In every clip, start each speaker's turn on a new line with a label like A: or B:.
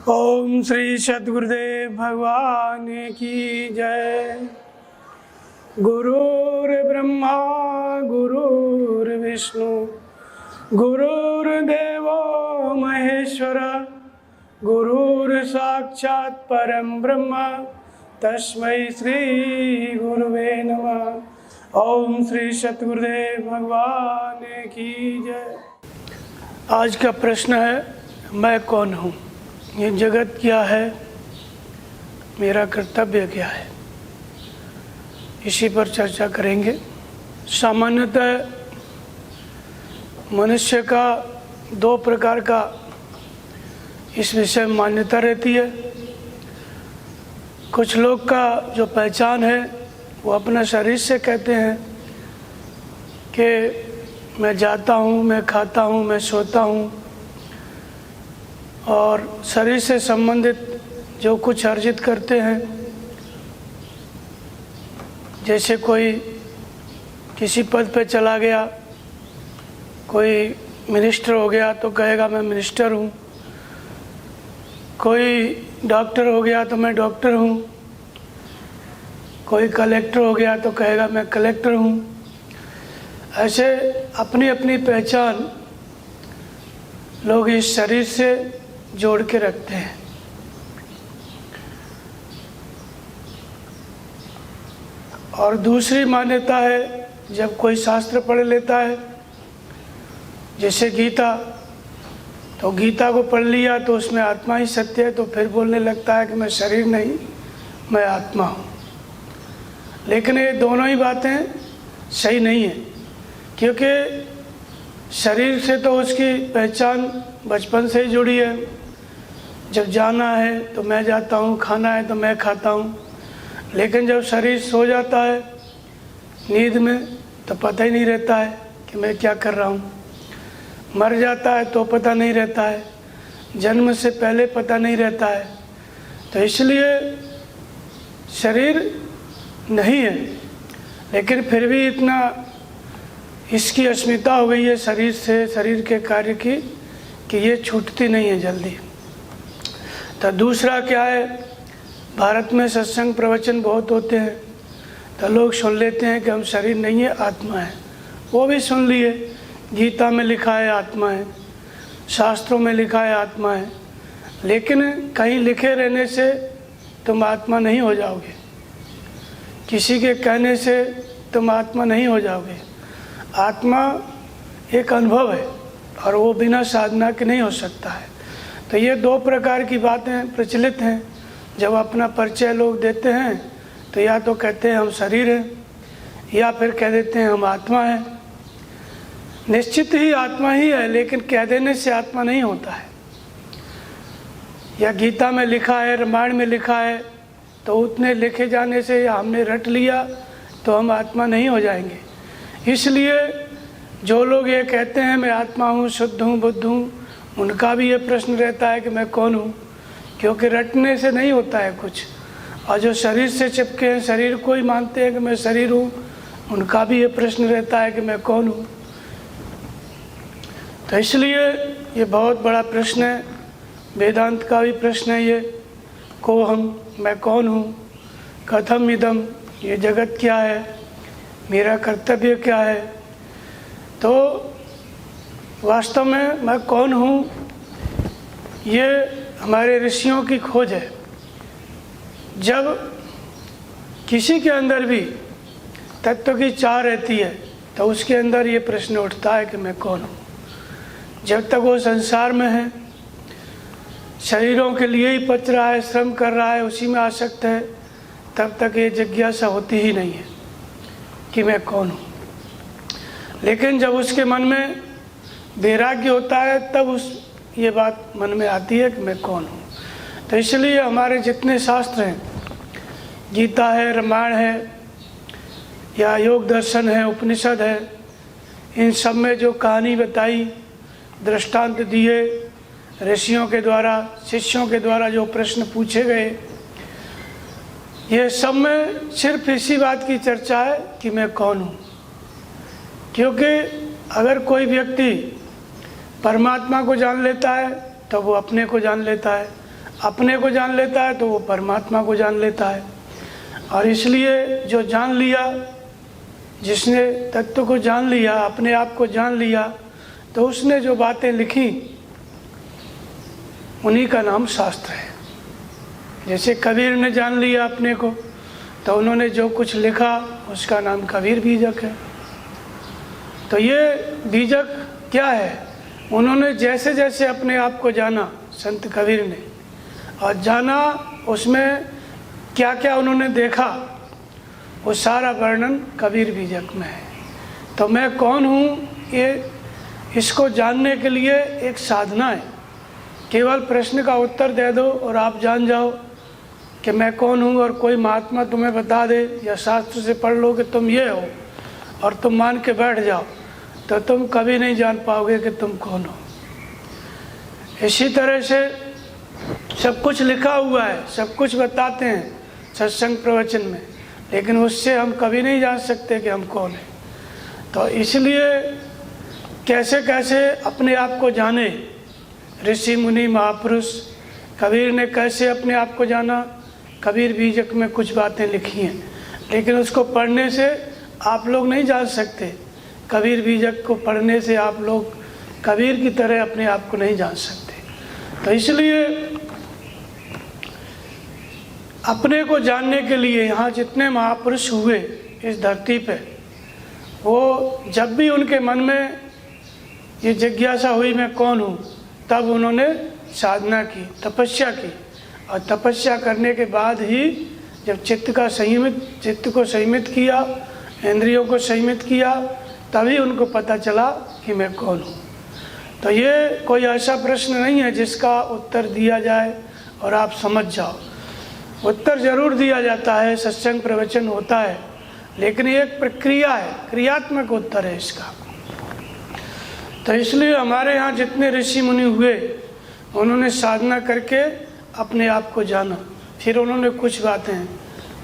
A: ओम श्री सद्गुरुदेव भगवान की जय। गुरुर् ब्रह्मा गुरुर् विष्णु गुरुर्देवो महेश्वर गुरुर् साक्षात् परम ब्रह्म तस्मै श्री गुरुवे नमः। ओम श्री सद्गुरुदेव भगवान की जय। आज का प्रश्न है, मैं कौन हूँ, ये जगत क्या है, मेरा कर्तव्य क्या है। इसी पर चर्चा करेंगे। सामान्यतः मनुष्य का दो प्रकार का इस विषय में मान्यता रहती है। कुछ लोग का जो पहचान है वो अपना शरीर से कहते हैं कि मैं जाता हूँ, मैं खाता हूँ, मैं सोता हूँ, और शरीर से संबंधित जो कुछ अर्जित करते हैं, जैसे कोई किसी पद पे चला गया, कोई मिनिस्टर हो गया तो कहेगा मैं मिनिस्टर हूँ, कोई डॉक्टर हो गया तो मैं डॉक्टर हूँ, कोई कलेक्टर हो गया तो कहेगा मैं कलेक्टर हूँ। ऐसे अपनी अपनी पहचान लोग इस शरीर से जोड़ के रखते हैं। और दूसरी मान्यता है, जब कोई शास्त्र पढ़ लेता है, जैसे गीता, तो गीता को पढ़ लिया तो उसमें आत्मा ही सत्य है, तो फिर बोलने लगता है कि मैं शरीर नहीं, मैं आत्मा हूँ। लेकिन ये दोनों ही बातें सही नहीं है, क्योंकि शरीर से तो उसकी पहचान बचपन से ही जुड़ी है। जब जाना है तो मैं जाता हूँ, खाना है तो मैं खाता हूँ। लेकिन जब शरीर सो जाता है नींद में तो पता ही नहीं रहता है कि मैं क्या कर रहा हूँ। मर जाता है तो पता नहीं रहता है, जन्म से पहले पता नहीं रहता है। तो इसलिए शरीर नहीं है, लेकिन फिर भी इतना इसकी अस्मिता हो गई है शरीर से, शरीर के कार्य की, कि ये छूटती नहीं है जल्दी। तो दूसरा क्या है, भारत में सत्संग प्रवचन बहुत होते हैं, तो लोग सुन लेते हैं कि हम शरीर नहीं है, आत्मा है। वो भी सुन लिए, गीता में लिखा है आत्मा है, शास्त्रों में लिखा है आत्मा है, लेकिन कहीं लिखे रहने से तुम आत्मा नहीं हो जाओगे, किसी के कहने से तुम आत्मा नहीं हो जाओगे। आत्मा एक अनुभव है और वो बिना साधना के नहीं हो सकता है। तो ये दो प्रकार की बातें प्रचलित हैं। जब अपना परिचय लोग देते हैं तो या तो कहते हैं हम शरीर हैं, या फिर कह देते हैं हम आत्मा हैं। निश्चित ही आत्मा ही है, लेकिन कह देने से आत्मा नहीं होता है। या गीता में लिखा है, रामायण में लिखा है, तो उतने लिखे जाने से या हमने रट लिया तो हम आत्मा नहीं हो जाएंगे। इसलिए जो लोग ये कहते हैं मैं आत्मा हूँ, शुद्ध हूँ, बुद्ध हूँ, उनका भी ये प्रश्न रहता है कि मैं कौन हूँ, क्योंकि रटने से नहीं होता है कुछ। और जो शरीर से चिपके हैं, शरीर को ही मानते हैं कि मैं शरीर हूँ, उनका भी ये प्रश्न रहता है कि मैं कौन हूँ। तो इसलिए ये बहुत बड़ा प्रश्न है, वेदांत का भी प्रश्न है ये, को हम, मैं कौन हूँ, कथम इदम, ये जगत क्या है, मेरा कर्तव्य क्या है। तो वास्तव में मैं कौन हूँ, ये हमारे ऋषियों की खोज है। जब किसी के अंदर भी तत्व की चाह रहती है तो उसके अंदर ये प्रश्न उठता है कि मैं कौन हूँ। जब तक वो संसार में है, शरीरों के लिए ही पच रहा है, श्रम कर रहा है, उसी में आसक्त है, तब तक ये जिज्ञासा होती ही नहीं है कि मैं कौन हूँ। लेकिन जब उसके मन में वैराग्य होता है तब ये बात मन में आती है कि मैं कौन हूँ। तो इसलिए हमारे जितने शास्त्र हैं, गीता है, रामायण है, या योग दर्शन है, उपनिषद है, इन सब में जो कहानी बताई, दृष्टांत दिए, ऋषियों के द्वारा, शिष्यों के द्वारा जो प्रश्न पूछे गए, ये सब में सिर्फ इसी बात की चर्चा है कि मैं कौन हूँ। क्योंकि अगर कोई व्यक्ति परमात्मा को जान लेता है तो वो अपने को जान लेता है। अपने को जान लेता है तो वो परमात्मा को जान लेता है। और इसलिए जो जान लिया, जिसने तत्व को जान लिया, अपने आप को जान लिया, तो उसने जो बातें लिखी उन्हीं का नाम शास्त्र है। जैसे कबीर ने जान लिया अपने को, तो उन्होंने जो कुछ लिखा उसका नाम कबीर बीजक है। तो ये बीजक क्या है? उन्होंने जैसे जैसे अपने आप को जाना, संत कबीर ने, और जाना उसमें क्या क्या उन्होंने देखा, वो सारा वर्णन कबीर बीजक में है। तो मैं कौन हूँ, ये इसको जानने के लिए एक साधना है। केवल प्रश्न का उत्तर दे दो और आप जान जाओ कि मैं कौन हूँ, और कोई महात्मा तुम्हें बता दे या शास्त्र से पढ़ लो कि तुम ये हो और तुम मान के बैठ जाओ, तो तुम कभी नहीं जान पाओगे कि तुम कौन हो। इसी तरह से सब कुछ लिखा हुआ है, सब कुछ बताते हैं सत्संग प्रवचन में, लेकिन उससे हम कभी नहीं जान सकते कि हम कौन हैं। तो इसलिए कैसे कैसे अपने आप को जाने, ऋषि मुनि महापुरुष, कबीर ने कैसे अपने आप को जाना, कबीर बीजक में कुछ बातें लिखी हैं, लेकिन उसको पढ़ने से आप लोग नहीं जान सकते। कबीर बीजक को पढ़ने से आप लोग कबीर की तरह अपने आप को नहीं जान सकते। तो इसलिए अपने को जानने के लिए यहाँ जितने महापुरुष हुए इस धरती पे, वो जब भी उनके मन में ये जिज्ञासा हुई मैं कौन हूँ, तब उन्होंने साधना की, तपस्या की। और तपस्या करने के बाद ही जब चित्त को संयमित किया, इंद्रियों को संयमित किया, तभी उनको पता चला कि मैं कौन हूँ। तो ये कोई ऐसा प्रश्न नहीं है जिसका उत्तर दिया जाए और आप समझ जाओ। उत्तर जरूर दिया जाता है, सत्संग प्रवचन होता है, लेकिन ये एक प्रक्रिया है, क्रियात्मक उत्तर है इसका। तो इसलिए हमारे यहाँ जितने ऋषि मुनि हुए, उन्होंने साधना करके अपने आप को जाना, फिर उन्होंने कुछ बातें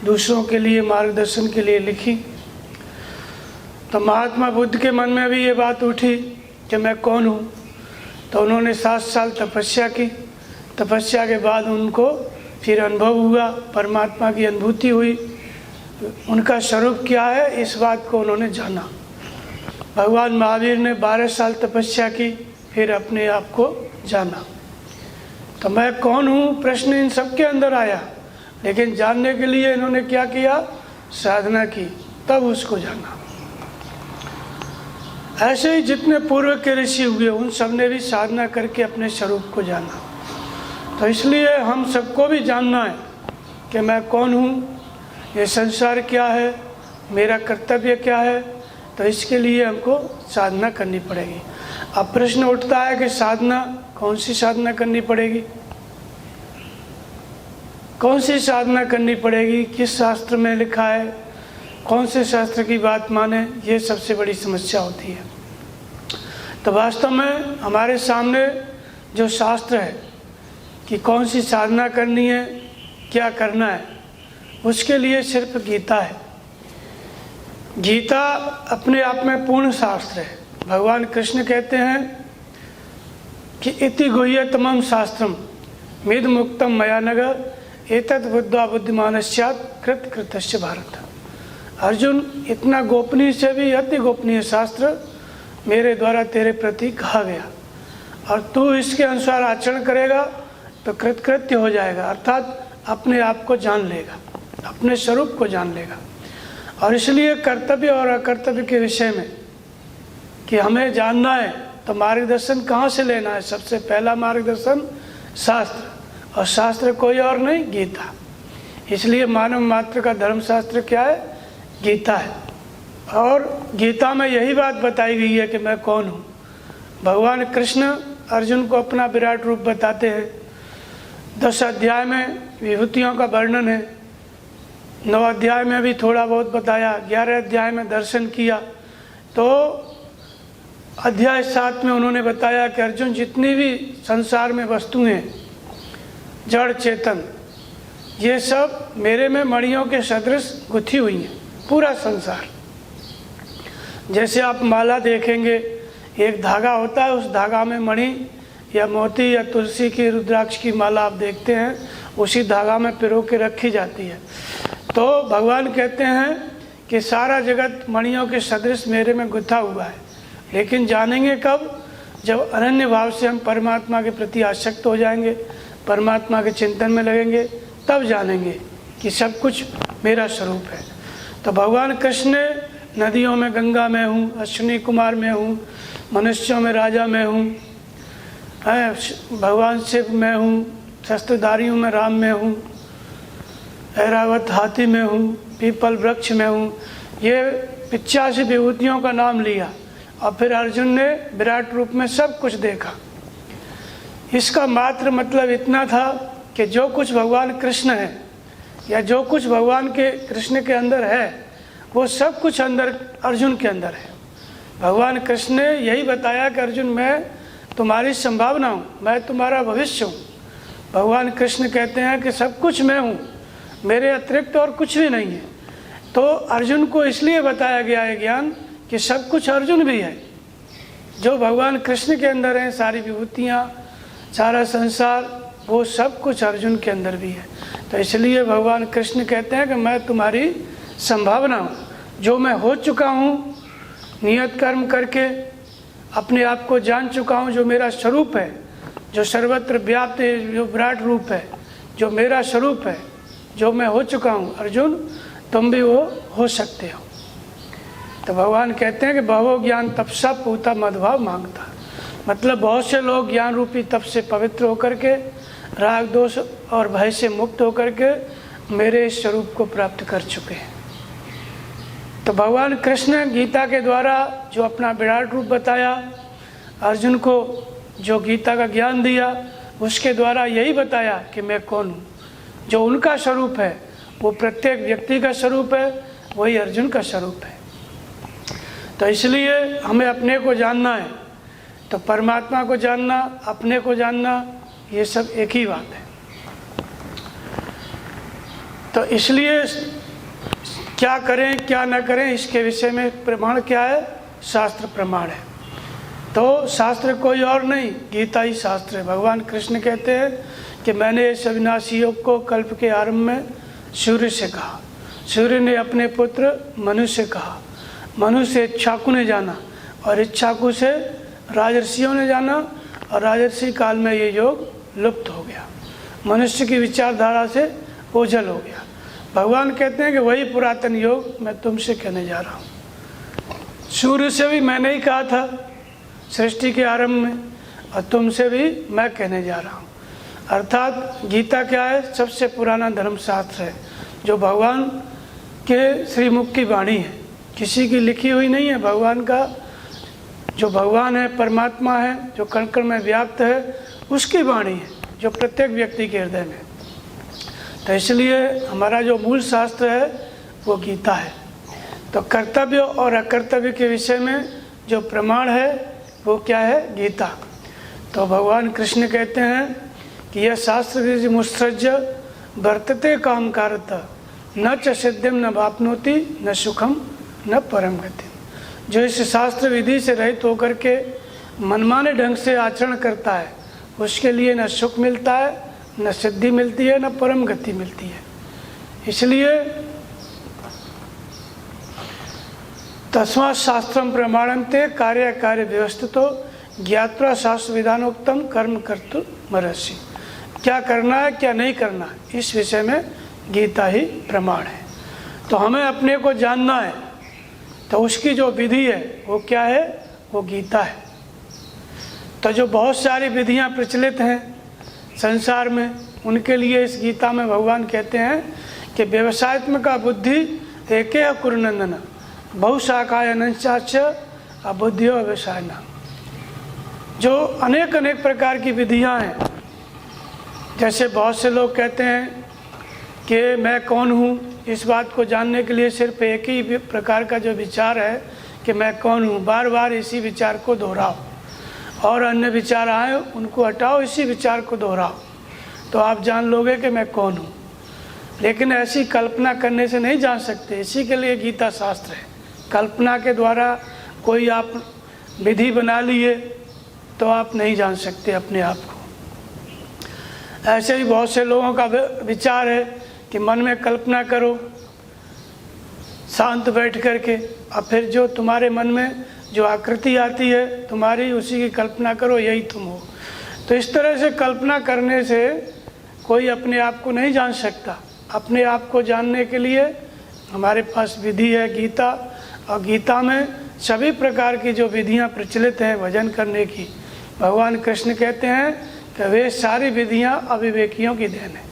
A: दूसरों के लिए मार्गदर्शन के लिए लिखी। तो महात्मा बुद्ध के मन में भी ये बात उठी कि मैं कौन हूँ, तो उन्होंने 7 साल तपस्या की। तपस्या के बाद उनको फिर अनुभव हुआ, परमात्मा की अनुभूति हुई, उनका स्वरूप क्या है इस बात को उन्होंने जाना। भगवान महावीर ने 12 साल तपस्या की, फिर अपने आप को जाना। तो मैं कौन हूँ प्रश्न इन सब के अंदर आया, लेकिन जानने के लिए इन्होंने क्या किया, साधना की, तब उसको जाना। ऐसे ही जितने पूर्व के ऋषि हुए उन सब ने भी साधना करके अपने स्वरूप को जाना। तो इसलिए हम सबको भी जानना है कि मैं कौन हूँ, ये संसार क्या है, मेरा कर्तव्य क्या है। तो इसके लिए हमको साधना करनी पड़ेगी। अब प्रश्न उठता है कि साधना, कौन सी साधना करनी पड़ेगी, कौन सी साधना करनी पड़ेगी, किस शास्त्र में लिखा है, कौन से शास्त्र की बात माने, ये सबसे बड़ी समस्या होती है। तो वास्तव में हमारे सामने जो शास्त्र है कि कौन सी साधना करनी है, क्या करना है, उसके लिए सिर्फ गीता है। गीता अपने आप में पूर्ण शास्त्र है। भगवान कृष्ण कहते हैं कि इति गुह्यतमं शास्त्रम मिद मुक्तम मया नघ एतद् बुद्ध्वा बुद्धिमानः स्यात् कृत कृतस्य भारत। अर्जुन, इतना गोपनीय से भी अति गोपनीय शास्त्र मेरे द्वारा तेरे प्रति कहा गया, और तू इसके अनुसार आचरण करेगा तो कृतकृत्य हो जाएगा, अर्थात अपने आप को जान लेगा, अपने स्वरूप को जान लेगा। और इसलिए कर्तव्य और अकर्तव्य के विषय में कि हमें जानना है तो मार्गदर्शन कहाँ से लेना है। सबसे पहला मार्गदर्शन शास्त्र, और शास्त्र कोई और नहीं, गीता। इसलिए मानव मात्र का धर्मशास्त्र क्या है, गीता है। और गीता में यही बात बताई गई है कि मैं कौन हूँ। भगवान कृष्ण अर्जुन को अपना विराट रूप बताते हैं। 10 अध्याय में विभूतियों का वर्णन है, 9 अध्याय में भी थोड़ा बहुत बताया, 11 अध्याय में दर्शन किया। तो अध्याय 7 में उन्होंने बताया कि अर्जुन, जितनी भी संसार में वस्तुएं, जड़ चेतन, ये सब मेरे में मणियों के सदृश गुथी हुई हैं। पूरा संसार, जैसे आप माला देखेंगे, एक धागा होता है, उस धागा में मणि या मोती या तुलसी की रुद्राक्ष की माला आप देखते हैं, उसी धागा में पिरो के रखी जाती है। तो भगवान कहते हैं कि सारा जगत मणियों के सदृश मेरे में गुथा हुआ है, लेकिन जानेंगे कब? जब अनन्य भाव से हम परमात्मा के प्रति आसक्त हो जाएंगे, परमात्मा के चिंतन में लगेंगे, तब जानेंगे कि सब कुछ मेरा स्वरूप है। तो भगवान कृष्ण ने नदियों में गंगा में हूँ, अश्विनी कुमार में हूँ, मनुष्यों में राजा में हूँ, भगवान शिव में हूँ, शस्त्रधारियों में राम में हूँ, ऐरावत हाथी में हूँ, पीपल वृक्ष में हूँ। ये 85 विभूतियों का नाम लिया और फिर अर्जुन ने विराट रूप में सब कुछ देखा। इसका मात्र मतलब इतना था कि जो कुछ भगवान कृष्ण है या जो कुछ भगवान के कृष्ण के अंदर है, वो सब कुछ अंदर अर्जुन के अंदर है। भगवान कृष्ण ने यही बताया कि अर्जुन मैं तुम्हारी संभावना हूँ, मैं तुम्हारा भविष्य हूँ। भगवान कृष्ण कहते हैं कि सब कुछ मैं हूँ, मेरे अतिरिक्त और कुछ भी नहीं है। तो अर्जुन को इसलिए बताया गया है ज्ञान कि सब कुछ अर्जुन भी है। जो भगवान कृष्ण के अंदर हैं, सारी विभूतियाँ, सारा संसार, वो सब कुछ अर्जुन के अंदर भी है। तो इसलिए भगवान कृष्ण कहते हैं कि मैं तुम्हारी संभावना हूँ, जो मैं हो चुका हूँ नियत कर्म करके, अपने आप को जान चुका हूँ, जो मेरा स्वरूप है, जो सर्वत्र व्याप्त है, जो विराट रूप है, जो मेरा स्वरूप है, जो मैं हो चुका हूँ। अर्जुन तुम भी वो हो सकते हो। तो भगवान कहते हैं कि बहु ज्ञान तपसा पूता मदभाव मांगता, मतलब बहुत से लोग ज्ञान रूपी तप से पवित्र होकर के, राग दोष और भय से मुक्त होकर के मेरे स्वरूप को प्राप्त कर चुके हैं। तो भगवान कृष्ण गीता के द्वारा जो अपना विराट रूप बताया, अर्जुन को जो गीता का ज्ञान दिया, उसके द्वारा यही बताया कि मैं कौन हूँ। जो उनका स्वरूप है वो प्रत्येक व्यक्ति का स्वरूप है, वही अर्जुन का स्वरूप है। तो इसलिए हमें अपने को जानना है। तो परमात्मा को जानना, अपने को जानना, ये सब एक ही बात है। तो इसलिए क्या करें क्या न करें, इसके विषय में प्रमाण क्या है? शास्त्र प्रमाण है। तो शास्त्र कोई और नहीं, गीता ही शास्त्र है। भगवान कृष्ण कहते हैं कि मैंने इस अविनाशी योग को कल्प के आरंभ में सूर्य से कहा, सूर्य ने अपने पुत्र मनु से कहा, मनु से इच्छाकु ने जाना और इच्छाकु से राजर्षियों ने जाना और राजर्षि काल में ये योग लुप्त हो गया, मनुष्य की विचारधारा से ओझल हो गया। भगवान कहते हैं कि वही पुरातन योग मैं तुमसे कहने जा रहा हूँ। सूर्य से भी मैंने ही कहा था सृष्टि के आरंभ में, और तुमसे भी मैं कहने जा रहा हूँ। अर्थात गीता क्या है? सबसे पुराना धर्मशास्त्र है, जो भगवान के श्रीमुख की वाणी है, किसी की लिखी हुई नहीं है। भगवान का जो भगवान है, परमात्मा है, जो कण कण में व्याप्त है, उसकी वाणी है, जो प्रत्येक व्यक्ति के हृदय में। तो इसलिए हमारा जो मूल शास्त्र है वो गीता है। तो कर्तव्य और अकर्तव्य के विषय में जो प्रमाण है वो क्या है? गीता। तो भगवान कृष्ण कहते हैं कि यह शास्त्र मुत्सृज्य वर्तते काम कारता न च सिद्धिम न वाप्नोति न सुखम न परम गति। जो इस शास्त्र विधि से रहित होकर के मनमाने ढंग से आचरण करता है, उसके लिए न सुख मिलता है, न सिद्धि मिलती है, न परम गति मिलती है। इसलिए तस्मात् शास्त्रम प्रमाणन्ते कार्य कार्य व्यवस्थितो ज्ञात्वा शास्त्र विधानोक्तम कर्म कर्तुमर्हसि। क्या करना है क्या नहीं करना है, इस विषय में गीता ही प्रमाण है। तो हमें अपने को जानना है, तो उसकी जो विधि है वो क्या है? वो गीता है। तो जो बहुत सारी विधियां प्रचलित हैं संसार में, उनके लिए इस गीता में भगवान कहते हैं कि व्यवसायत्मका बुद्धि एके कुरुनंदन बहुशाखाय अनंचाच अबुद्धियो व्यवसायना। जो अनेक अनेक प्रकार की विधियां हैं, जैसे बहुत से लोग कहते हैं कि मैं कौन हूँ, इस बात को जानने के लिए सिर्फ एक ही प्रकार का जो विचार है कि मैं कौन हूँ, बार बार इसी विचार को दोहराओ, और अन्य विचार आए उनको हटाओ, इसी विचार को दोहराओ, तो आप जान लोगे कि मैं कौन हूँ। लेकिन ऐसी कल्पना करने से नहीं जान सकते, इसी के लिए गीता शास्त्र है। कल्पना के द्वारा कोई आप विधि बना लिए तो आप नहीं जान सकते अपने आप को। ऐसे ही बहुत से लोगों का विचार है कि मन में कल्पना करो शांत बैठ करके, और फिर जो तुम्हारे मन में जो आकृति आती है तुम्हारी, उसी की कल्पना करो, यही तुम हो। तो इस तरह से कल्पना करने से कोई अपने आप को नहीं जान सकता। अपने आप को जानने के लिए हमारे पास विधि है गीता, और गीता में सभी प्रकार की जो विधियां प्रचलित हैं भजन करने की, भगवान कृष्ण कहते हैं कि वे सारी विधियां अविवेकियों की देन है।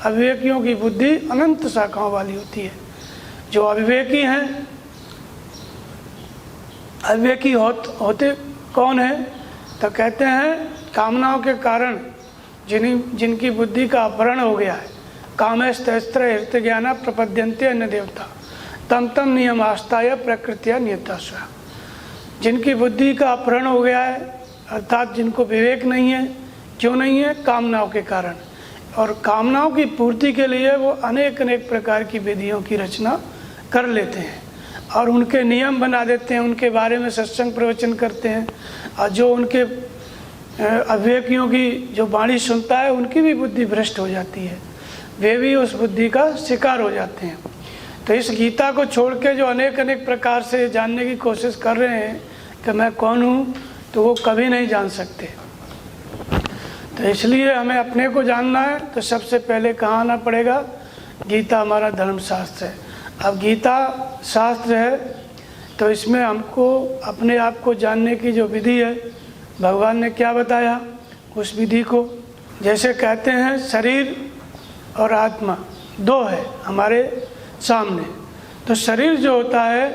A: अविवेकियों की बुद्धि अनंत शाखाओं वाली होती है। जो अविवेकी हैं, अविवेकी होते कौन है? तो कहते हैं कामनाओं के कारण जिनकी बुद्धि का अपहरण हो गया है। कामेस्तस्त्र हृत ज्ञाना प्रपद्यन्ते अन्य देवता तम तम नियम आस्ताय प्रकृतिया नियता स्व। जिनकी बुद्धि का अपहरण हो गया है, अर्थात जिनको विवेक नहीं है। क्यों नहीं है? कामनाओं के कारण। और कामनाओं की पूर्ति के लिए वो अनेक अनेक प्रकार की विधियों की रचना कर लेते हैं और उनके नियम बना देते हैं, उनके बारे में सत्संग प्रवचन करते हैं। और जो उनके अविवेकियों की जो वाणी सुनता है उनकी भी बुद्धि भ्रष्ट हो जाती है, वे भी उस बुद्धि का शिकार हो जाते हैं। तो इस गीता को छोड़ के जो अनेक अनेक प्रकार से जानने की कोशिश कर रहे हैं कि मैं कौन हूँ, तो वो कभी नहीं जान सकते। तो इसलिए हमें अपने को जानना है तो सबसे पहले कहाँ आना पड़ेगा? गीता हमारा धर्मशास्त्र है। अब गीता शास्त्र है तो इसमें हमको अपने आप को जानने की जो विधि है, भगवान ने क्या बताया उस विधि को। जैसे कहते हैं शरीर और आत्मा दो है हमारे सामने। तो शरीर जो होता है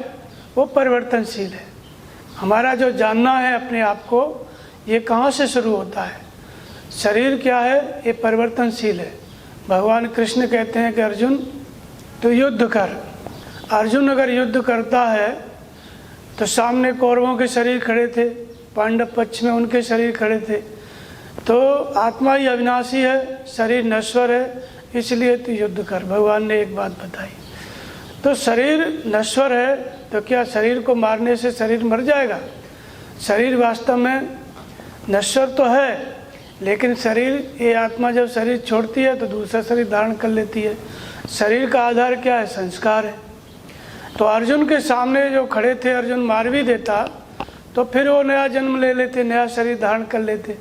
A: वो परिवर्तनशील है। हमारा जो जानना है अपने आप को, ये कहाँ से शुरू होता है? शरीर क्या है? ये परिवर्तनशील है। भगवान कृष्ण कहते हैं कि अर्जुन तो युद्ध कर। अर्जुन अगर युद्ध करता है तो सामने कौरवों के शरीर खड़े थे, पांडव पक्ष में उनके शरीर खड़े थे। तो आत्मा ही अविनाशी है, शरीर नश्वर है, इसलिए तो युद्ध कर। भगवान ने एक बात बताई। तो शरीर नश्वर है तो क्या शरीर को मारने से शरीर मर जाएगा? शरीर वास्तव में नश्वर तो है, लेकिन शरीर, ये आत्मा जब शरीर छोड़ती है तो दूसरा शरीर धारण कर लेती है। शरीर का आधार क्या है? संस्कार है। तो अर्जुन के सामने जो खड़े थे, अर्जुन मार भी देता तो फिर वो नया जन्म ले लेते, नया शरीर धारण कर लेते।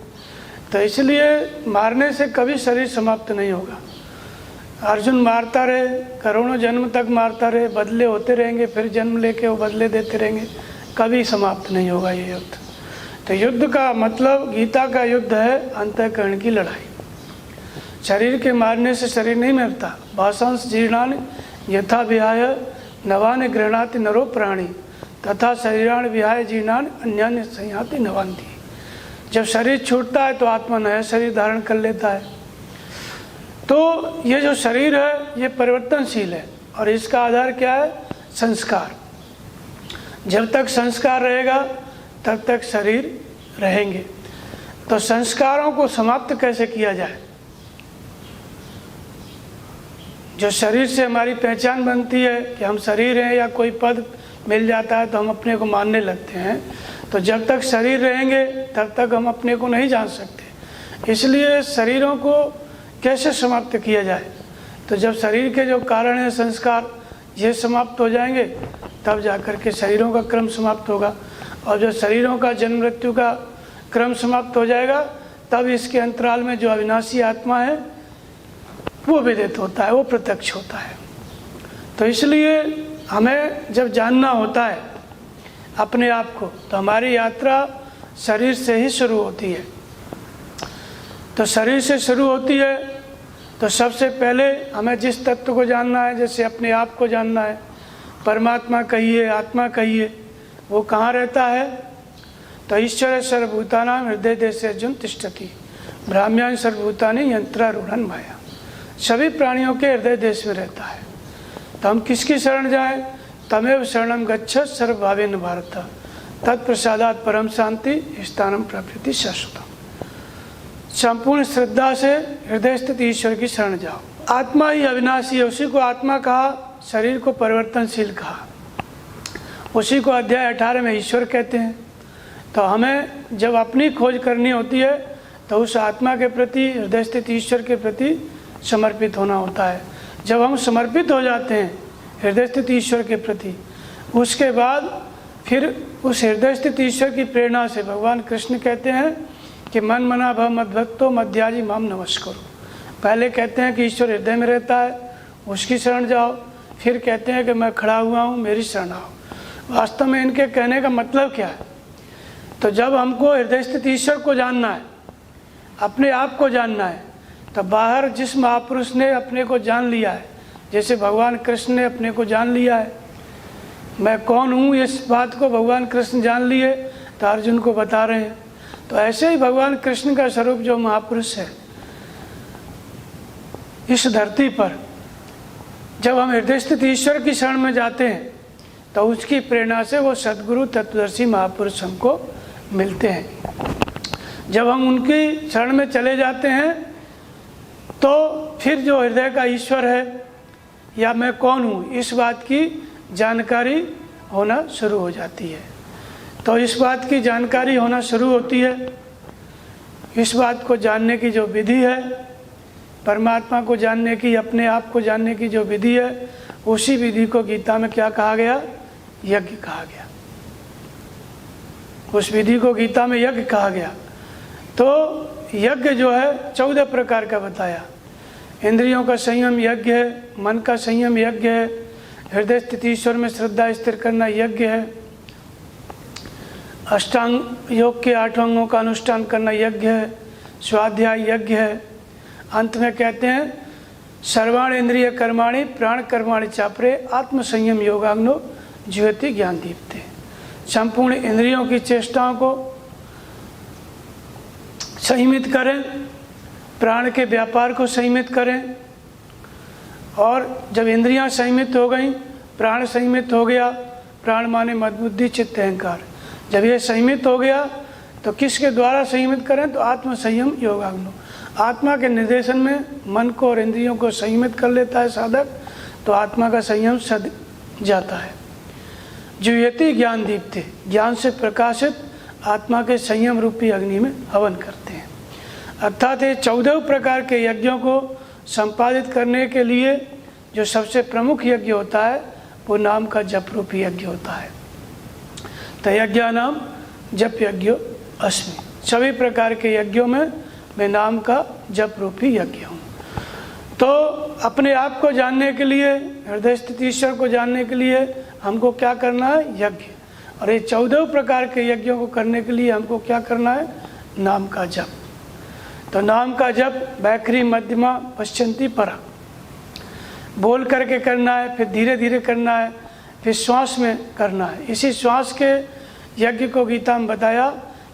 A: तो इसलिए मारने से कभी शरीर समाप्त नहीं होगा। अर्जुन मारता रहे, करोड़ों जन्म तक मारता रहे, बदले होते रहेंगे, फिर जन्म लेके वो बदले देते रहेंगे, कभी समाप्त नहीं होगा ये युद्ध। तो युद्ध का मतलब, गीता का युद्ध है अंतःकरण की लड़ाई। शरीर के मारने से शरीर नहीं मरता। भाषांश जीर्णानि यथा विहाय नवानि गृह्णाति नरो प्राणी तथा शरीराण विहाय जीर्णानि अन्यान्य संयाति नवान्ति। जब शरीर छूटता है तो आत्मा नया शरीर धारण कर लेता है। तो ये जो शरीर है ये परिवर्तनशील है और इसका आधार क्या है? संस्कार। जब तक संस्कार रहेगा तब तक शरीर रहेंगे। तो संस्कारों को समाप्त कैसे किया जाए? जो शरीर से हमारी पहचान बनती है कि हम शरीर हैं, या कोई पद मिल जाता है तो हम अपने को मानने लगते हैं। तो जब तक शरीर रहेंगे तब तक हम अपने को नहीं जान सकते। इसलिए शरीरों को कैसे समाप्त किया जाए? तो जब शरीर के जो कारण हैं संस्कार, ये समाप्त हो जाएंगे तब जाकर के शरीरों का क्रम समाप्त होगा। और जो शरीरों का जन्म मृत्यु का क्रम समाप्त हो जाएगा तब इसके अंतराल में जो अविनाशी आत्मा है वो विदित होता है, वो प्रत्यक्ष होता है। तो इसलिए हमें जब जानना होता है अपने आप को, तो हमारी यात्रा शरीर से ही शुरू होती है। तो शरीर से शुरू होती है तो सबसे पहले हमें जिस तत्व को जानना है, जैसे अपने आप को जानना है, परमात्मा कहिए, आत्मा कहिए, वो कहाँ रहता है? तो ईश्वर सर्वभूतानां हृदय देशे अर्जुन तिष्ठति ब्राह्म्यानि सर्वभूतानि यंत्रारूढ़ माया। सभी प्राणियों के हृदय देश में रहता है। तो हम किसकी शरण जाएं? तमेव शरणम गच्छ सर्वभावेन भारत तत्प्रसादात् परम शांति स्थानम प्राप्ति शाश्वतम। संपूर्ण श्रद्धा से हृदय स्थित ईश्वर की शरण जाओ। आत्मा ही अविनाशी है, उसी को आत्मा कहा, शरीर को परिवर्तनशील कहा। उसी को अध्याय 18 में ईश्वर कहते हैं। तो हमें जब अपनी खोज करनी होती है तो उस आत्मा के प्रति, हृदय स्थित ईश्वर के प्रति समर्पित होना होता है। जब हम समर्पित हो जाते हैं हृदय स्थित ईश्वर के प्रति, उसके बाद फिर उस हृदय स्थित ईश्वर की प्रेरणा से भगवान कृष्ण कहते हैं कि मन मना भव मद्भक्तो मध्याजी माम नमस्करो। पहले कहते हैं कि ईश्वर हृदय में रहता है, उसकी शरण जाओ, फिर कहते हैं कि मैं खड़ा हुआ हूँ, मेरी शरण आओ। वास्तव में इनके कहने का मतलब क्या है? तो जब हमको हृदय स्थित ईश्वर को जानना है, अपने आप को जानना है, तो बाहर जिस महापुरुष ने अपने को जान लिया है, जैसे भगवान कृष्ण ने अपने को जान लिया है, मैं कौन हूँ इस बात को भगवान कृष्ण जान लिए तो अर्जुन को बता रहे हैं। तो ऐसे ही भगवान कृष्ण का स्वरूप जो महापुरुष है इस धरती पर, जब हम हृदय स्थित ईश्वर की शरण में जाते हैं तो उसकी प्रेरणा से वो सद्गुरु तत्वदर्शी महापुरुष हमको मिलते हैं। जब हम उनकी शरण में चले जाते हैं तो फिर जो हृदय का ईश्वर है या मैं कौन हूँ, इस बात की जानकारी होना शुरू हो जाती है। तो इस बात की जानकारी होना शुरू होती है। इस बात को जानने की जो विधि है, परमात्मा को जानने की, अपने आप को जानने की जो विधि है, उसी विधि को गीता में क्या कहा गया? यज्ञ कहा गया। उस विधि को गीता में यज्ञ कहा गया। तो यज्ञ जो है 14 प्रकार का बताया। इंद्रियों का संयम यज्ञ है, मन का संयम यज्ञ है, हृदय स्थित ईश्वर में श्रद्धा स्थिर करना यज्ञ है, अष्टांग योग के 8 अंगों का अनुष्ठान करना यज्ञ है, स्वाध्याय यज्ञ है। अंत में कहते हैं सर्वाण इंद्रिय कर्माणि प्राण कर्माणि चापरे आत्म संयम योगाग्नो ज्योति ज्ञान दीप्ते। संपूर्ण इंद्रियों की चेष्टाओं को संयमित करें, प्राण के व्यापार को संयमित करें, और जब इंद्रियां संयमित हो गई, प्राण संयमित हो गया, प्राण माने मद बुद्धि चित्त अहंकार, जब ये संयमित हो गया तो किसके द्वारा संयमित करें? तो आत्म संयम योगाग्नो, आत्मा के निर्देशन में मन को और इंद्रियों को संयमित कर लेता है साधक, तो आत्मा का संयम सद जाता है। जुयति ज्ञान दीप्ति, ज्ञान से प्रकाशित आत्मा के संयम रूपी अग्नि में हवन करते हैं। अर्थात ये 14 प्रकार के यज्ञों को संपादित करने के लिए जो सबसे प्रमुख यज्ञ होता है वो नाम का जप रूपी यज्ञ होता है। तो यज्ञ नाम जप यज्ञो अस्मि, सभी प्रकार के यज्ञों में मैं नाम का जप रूपी यज्ञ हूँ। तो अपने आप को जानने के लिए, हृदय स्थित ईश्वर को जानने के लिए हमको क्या करना है? यज्ञ। और ये 14 प्रकार के यज्ञों को करने के लिए हमको क्या करना है? नाम का जप। तो नाम का जप वैखरी मध्यमा पश्चंती परा, बोल करके करना है, फिर धीरे धीरे करना है, फिर श्वास में करना है। इसी श्वास के यज्ञ को गीता में बताया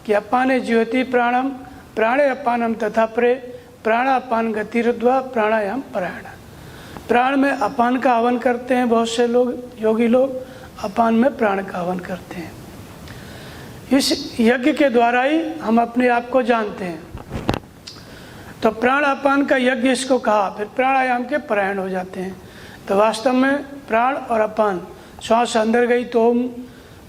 A: कि अपाने ज्योति प्राणम प्राणे अपानम तथा प्रे प्राणापान गतिरुद्वा प्राणायाम परायण। प्राण में अपान का हवन करते हैं बहुत से लोग, योगी लोग अपान में प्राण का हवन करते हैं। इस यज्ञ के द्वारा ही हम अपने आप को जानते हैं। तो प्राण अपान का यज्ञ इसको कहा, फिर प्राणायाम के परायण हो जाते हैं। तो वास्तव में प्राण और अपान, श्वास अंदर गई तो ओम,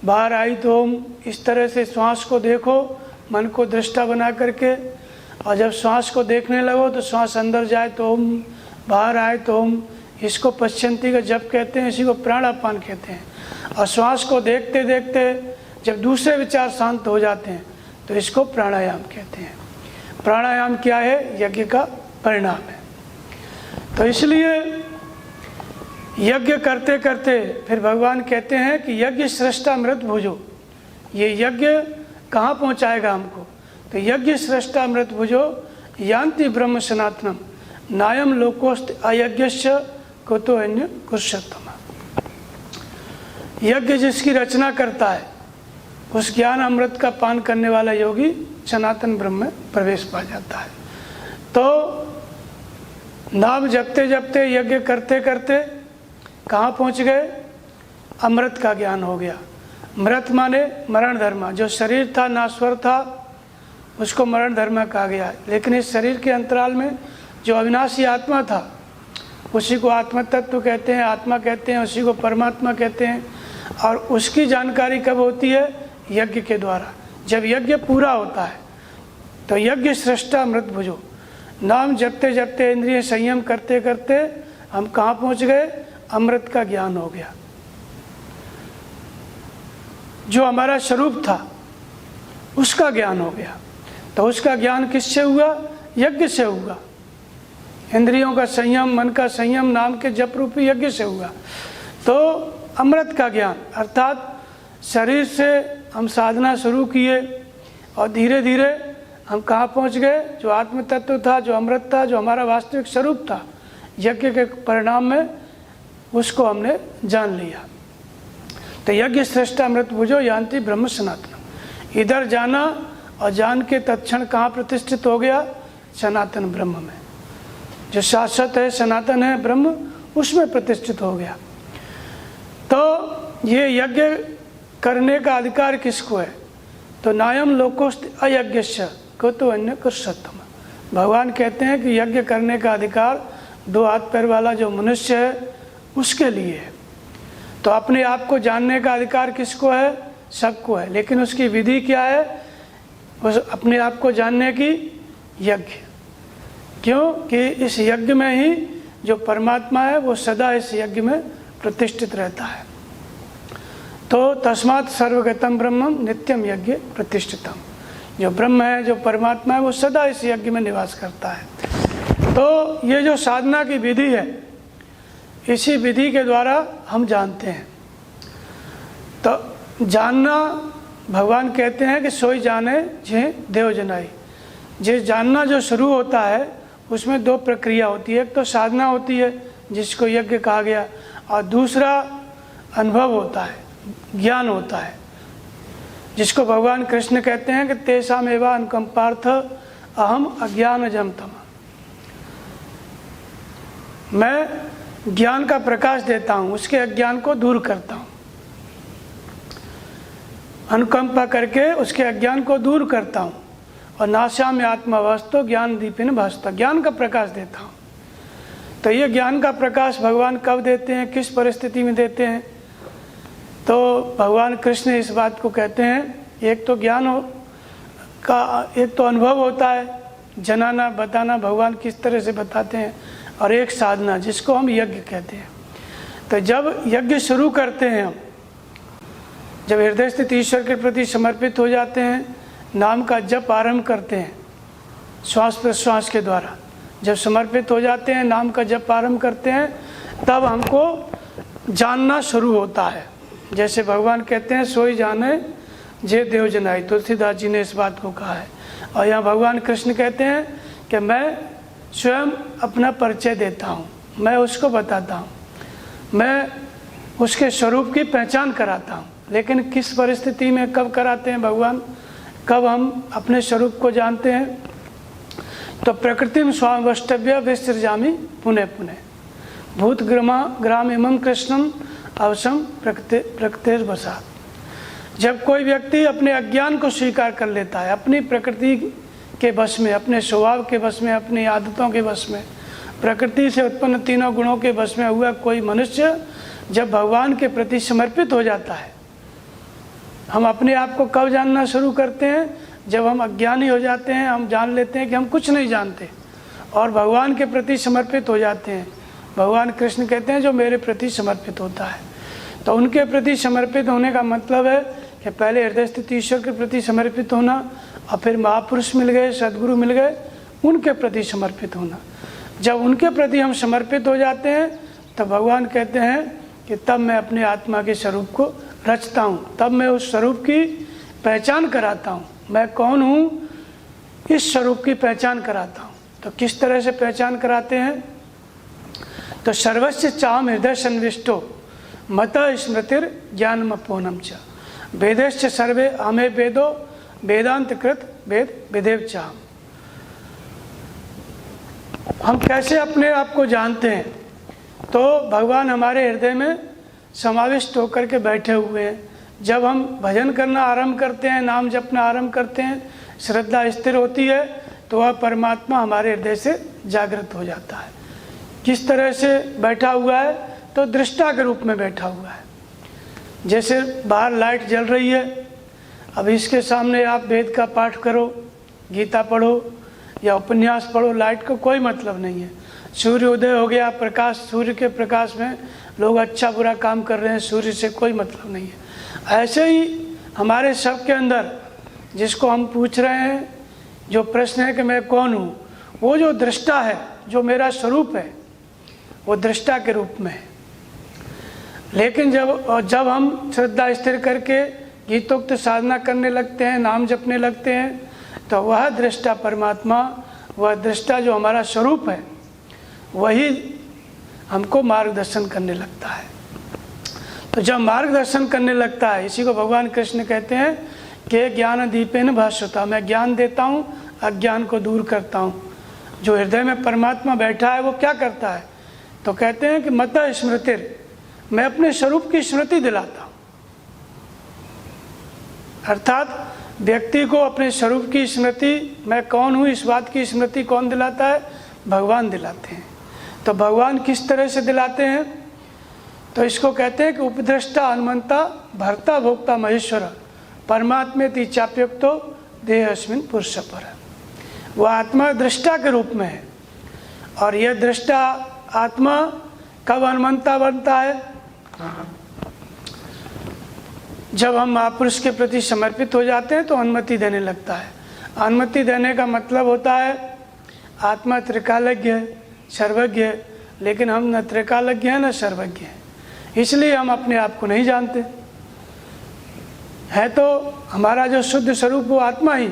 A: बाहर आई तो ओम, इस तरह से श्वास को देखो मन को दृष्टा बना करके, और जब श्वास को देखने लगो तो श्वास अंदर जाए तो ओम, बाहर आए तो ओम। इसको पश्चंती का जप कहते हैं, इसी को प्राणापान कहते हैं। और श्वास को देखते देखते जब दूसरे विचार शांत हो जाते हैं तो इसको प्राणायाम कहते हैं। प्राणायाम क्या है? यज्ञ का परिणाम है। तो इसलिए यज्ञ करते करते फिर भगवान कहते हैं कि यज्ञ सृष्टा मृत भुजो। ये यज्ञ कहाँ पहुँचाएगा हमको? तो यज्ञ सृष्टा मृत भुजो यान्ति ब्रह्म सनातनम नायम लोकोस्त अयज्ञस्य कुतो अन्य कुरुषोत्तम। यज्ञ जिसकी रचना करता है उस ज्ञान अमृत का पान करने वाला योगी सनातन ब्रह्म में प्रवेश पा जाता है। तो नाम जपते जपते यज्ञ करते करते कहाँ पहुँच गए? अमृत का ज्ञान हो गया। मृत माने मरण धर्म, जो शरीर था नाश्वर था उसको मरण धर्म कहा गया। लेकिन इस शरीर के अंतराल में जो अविनाशी आत्मा था उसी को आत्म तत्व कहते हैं, आत्मा कहते हैं, उसी को परमात्मा कहते हैं। और उसकी जानकारी कब होती है? यज्ञ के द्वारा। जब यज्ञ पूरा होता है तो यज्ञ सृष्टा अमृत भुजो, नाम जपते जपते इंद्रिय संयम करते करते हम कहाँ पहुँच गए? अमृत का ज्ञान हो गया। जो हमारा स्वरूप था उसका ज्ञान हो गया। तो उसका ज्ञान किससे हुआ? यज्ञ से हुआ। इंद्रियों का संयम, मन का संयम नाम के जप रूपी यज्ञ से हुआ। तो अमृत का ज्ञान अर्थात शरीर से हम साधना शुरू किए और धीरे धीरे हम कहाँ पहुँच गए? जो आत्म तत्व था, जो अमृत था, जो हमारा वास्तविक स्वरूप था, यज्ञ के परिणाम में उसको हमने जान लिया। तो यज्ञ श्रेष्ठ अमृत भुजो यान्ति ब्रह्म सनातन। इधर जाना और जान के तत्क्षण कहाँ प्रतिष्ठित हो गया? सनातन ब्रह्म में। जो शाश्वत है, सनातन है ब्रह्म, उसमें प्रतिष्ठित हो गया। तो ये यज्ञ करने का अधिकार किसको है? तो नायम लोकोस्त अयज्ञस्य को तो अन्य कृषत्तम। भगवान कहते हैं कि यज्ञ करने का अधिकार दो हाथ पैर वाला जो मनुष्य है उसके लिए है। तो अपने आप को जानने का अधिकार किसको है? सबको है। लेकिन उसकी विधि क्या है? उस अपने आप को जानने की यज्ञ। क्यों कि इस यज्ञ में ही जो परमात्मा है वो सदा इस यज्ञ में प्रतिष्ठित रहता है। तो तस्मात् सर्वगतम ब्रह्मम नित्यम यज्ञ प्रतिष्ठितम। जो ब्रह्म है, जो परमात्मा है, वो सदा इस यज्ञ में निवास करता है। तो ये जो साधना की विधि है, इसी विधि के द्वारा हम जानते हैं। तो जानना, भगवान कहते हैं कि सोई जाने जे देव जनाई। जे जानना जो शुरू होता है उसमें दो प्रक्रिया होती है। एक तो साधना होती है जिसको यज्ञ कहा गया, और दूसरा अनुभव होता है, ज्ञान होता है, जिसको भगवान कृष्ण कहते हैं कि तेषाम एवा अनुकंपार्थ अहम अज्ञानजम तम। मैं ज्ञान का प्रकाश देता हूँ, उसके अज्ञान को दूर करता हूँ। अनुकंपा करके उसके अज्ञान को दूर करता हूँ। और नाशा में आत्मावस्तो ज्ञान दीपिन भासता, ज्ञान का प्रकाश देता हूँ। तो ये ज्ञान का प्रकाश भगवान कब देते हैं, किस परिस्थिति में देते हैं? तो भगवान कृष्ण इस बात को कहते हैं, एक तो ज्ञान का, एक तो अनुभव होता है, जनाना बताना भगवान किस तरह से बताते हैं, और एक साधना जिसको हम यज्ञ कहते हैं। तो जब यज्ञ शुरू करते हैं हम, जब हृदय स्थित ईश्वर के प्रति समर्पित हो जाते हैं, नाम का जप आरंभ करते हैं श्वास प्रश्वास के द्वारा, जब समर्पित हो जाते हैं, नाम का जप आरंभ करते हैं, तब हमको जानना शुरू होता है। जैसे भगवान कहते हैं सोई जाने जे देव जनाई, तुलसीदास जी ने इस बात को कहा है। और यहाँ भगवान कृष्ण कहते हैं कि मैं स्वयं अपना परिचय देता हूँ, मैं उसको बताता हूँ, मैं उसके स्वरूप की पहचान कराता हूँ। लेकिन किस परिस्थिति में कब कराते हैं भगवान, कब हम अपने स्वरूप को जानते हैं? तो प्रकृतिम स्वावष्टव्य विसृजामि पुनः पुनः भूत ग्राम इमं कृष्णम अवसम प्रकृतिर्वसात्। जब कोई व्यक्ति अपने अज्ञान को स्वीकार कर लेता है, अपनी प्रकृति के वश में, अपने स्वभाव के वश में, अपनी आदतों के वश में, प्रकृति से उत्पन्न तीनों गुणों के वश में हुआ कोई मनुष्य जब भगवान के प्रति समर्पित हो जाता है, हम अपने आप को कब जानना शुरू करते हैं? जब हम अज्ञानी हो जाते हैं, हम जान लेते हैं कि हम कुछ नहीं जानते और भगवान के प्रति समर्पित हो जाते हैं। भगवान कृष्ण कहते हैं जो मेरे प्रति समर्पित होता है। तो उनके प्रति समर्पित होने का मतलब है कि पहले हृदय स्थित ईश्वर के प्रति समर्पित होना, और फिर महापुरुष मिल गए, सदगुरु मिल गए, उनके प्रति समर्पित होना। जब उनके प्रति हम समर्पित हो जाते हैं तब भगवान कहते हैं कि तब मैं अपने आत्मा के स्वरूप को रचता हूँ, तब मैं उस स्वरूप की पहचान कराता हूँ। मैं कौन हूँ, इस स्वरूप की पहचान कराता हूँ। तो किस तरह से पहचान कराते हैं? तो सर्वस्य चाम हृदय संविष्टो मत स्मृतिर ज्ञानमपोनम च वेदेश्च सर्वे आमे वेदो वेदांत कृत वेद विदेव चाम। हम कैसे अपने आप को जानते हैं? तो भगवान हमारे हृदय में समाविष्ट होकर के बैठे हुए हैं। जब हम भजन करना आरंभ करते हैं, नाम जपना आरंभ करते हैं, श्रद्धा स्थिर होती है, तो वह परमात्मा हमारे हृदय से जागृत हो जाता है। किस तरह से बैठा हुआ है? तो दृष्टा के रूप में बैठा हुआ है। जैसे बाहर लाइट जल रही है, अब इसके सामने आप वेद का पाठ करो, गीता पढ़ो या उपन्यास पढ़ो, लाइट का कोई मतलब नहीं है। सूर्य उदय हो गया, प्रकाश, सूर्य के प्रकाश में लोग अच्छा बुरा काम कर रहे हैं, सूर्य से कोई मतलब नहीं है। ऐसे ही हमारे सब के अंदर जिसको हम पूछ रहे हैं, जो प्रश्न है कि मैं कौन हूँ, वो जो दृष्टा है, जो मेरा स्वरूप है, वो दृष्टा के रूप में है। लेकिन जब हम श्रद्धा स्थिर करके गीतोक्त साधना करने लगते हैं, नाम जपने लगते हैं, तो वह दृष्टा परमात्मा, वह दृष्टा जो हमारा स्वरूप है, वही हमको मार्गदर्शन करने लगता है। तो जब मार्गदर्शन करने लगता है, इसी को भगवान कृष्ण कहते हैं कि ज्ञान दीपेन भास्वता, मैं ज्ञान देता हूँ, अज्ञान को दूर करता हूँ। जो हृदय में परमात्मा बैठा है वो क्या करता है? तो कहते हैं कि मत स्मृतिर, मैं अपने स्वरूप की स्मृति दिलाता हूँ। अर्थात व्यक्ति को अपने स्वरूप की स्मृति, मैं कौन हूँ, इस बात की स्मृति कौन दिलाता है? भगवान दिलाते हैं। तो भगवान किस तरह से दिलाते हैं? तो इसको कहते हैं कि उपद्रष्टा हनुमंता भर्ता भोक्ता महेश्वर परमात्मेति चाप्युक्तो देहस्मिन् पुरुष पर। वह आत्मा दृष्टा के रूप में है। और यह दृष्टा आत्मा कब हनुमंता बनता है? जब हम महापुरुष के प्रति समर्पित हो जाते हैं तो अनुमति देने लगता है। अनुमति देने का मतलब होता है आत्मा त्रिकालज्ञ है, सर्वज्ञ है, लेकिन हम न त्रिकालज्ञ हैं न सर्वज्ञ हैं, इसलिए हम अपने आप को नहीं जानते। है तो हमारा जो शुद्ध स्वरूप वो आत्मा ही,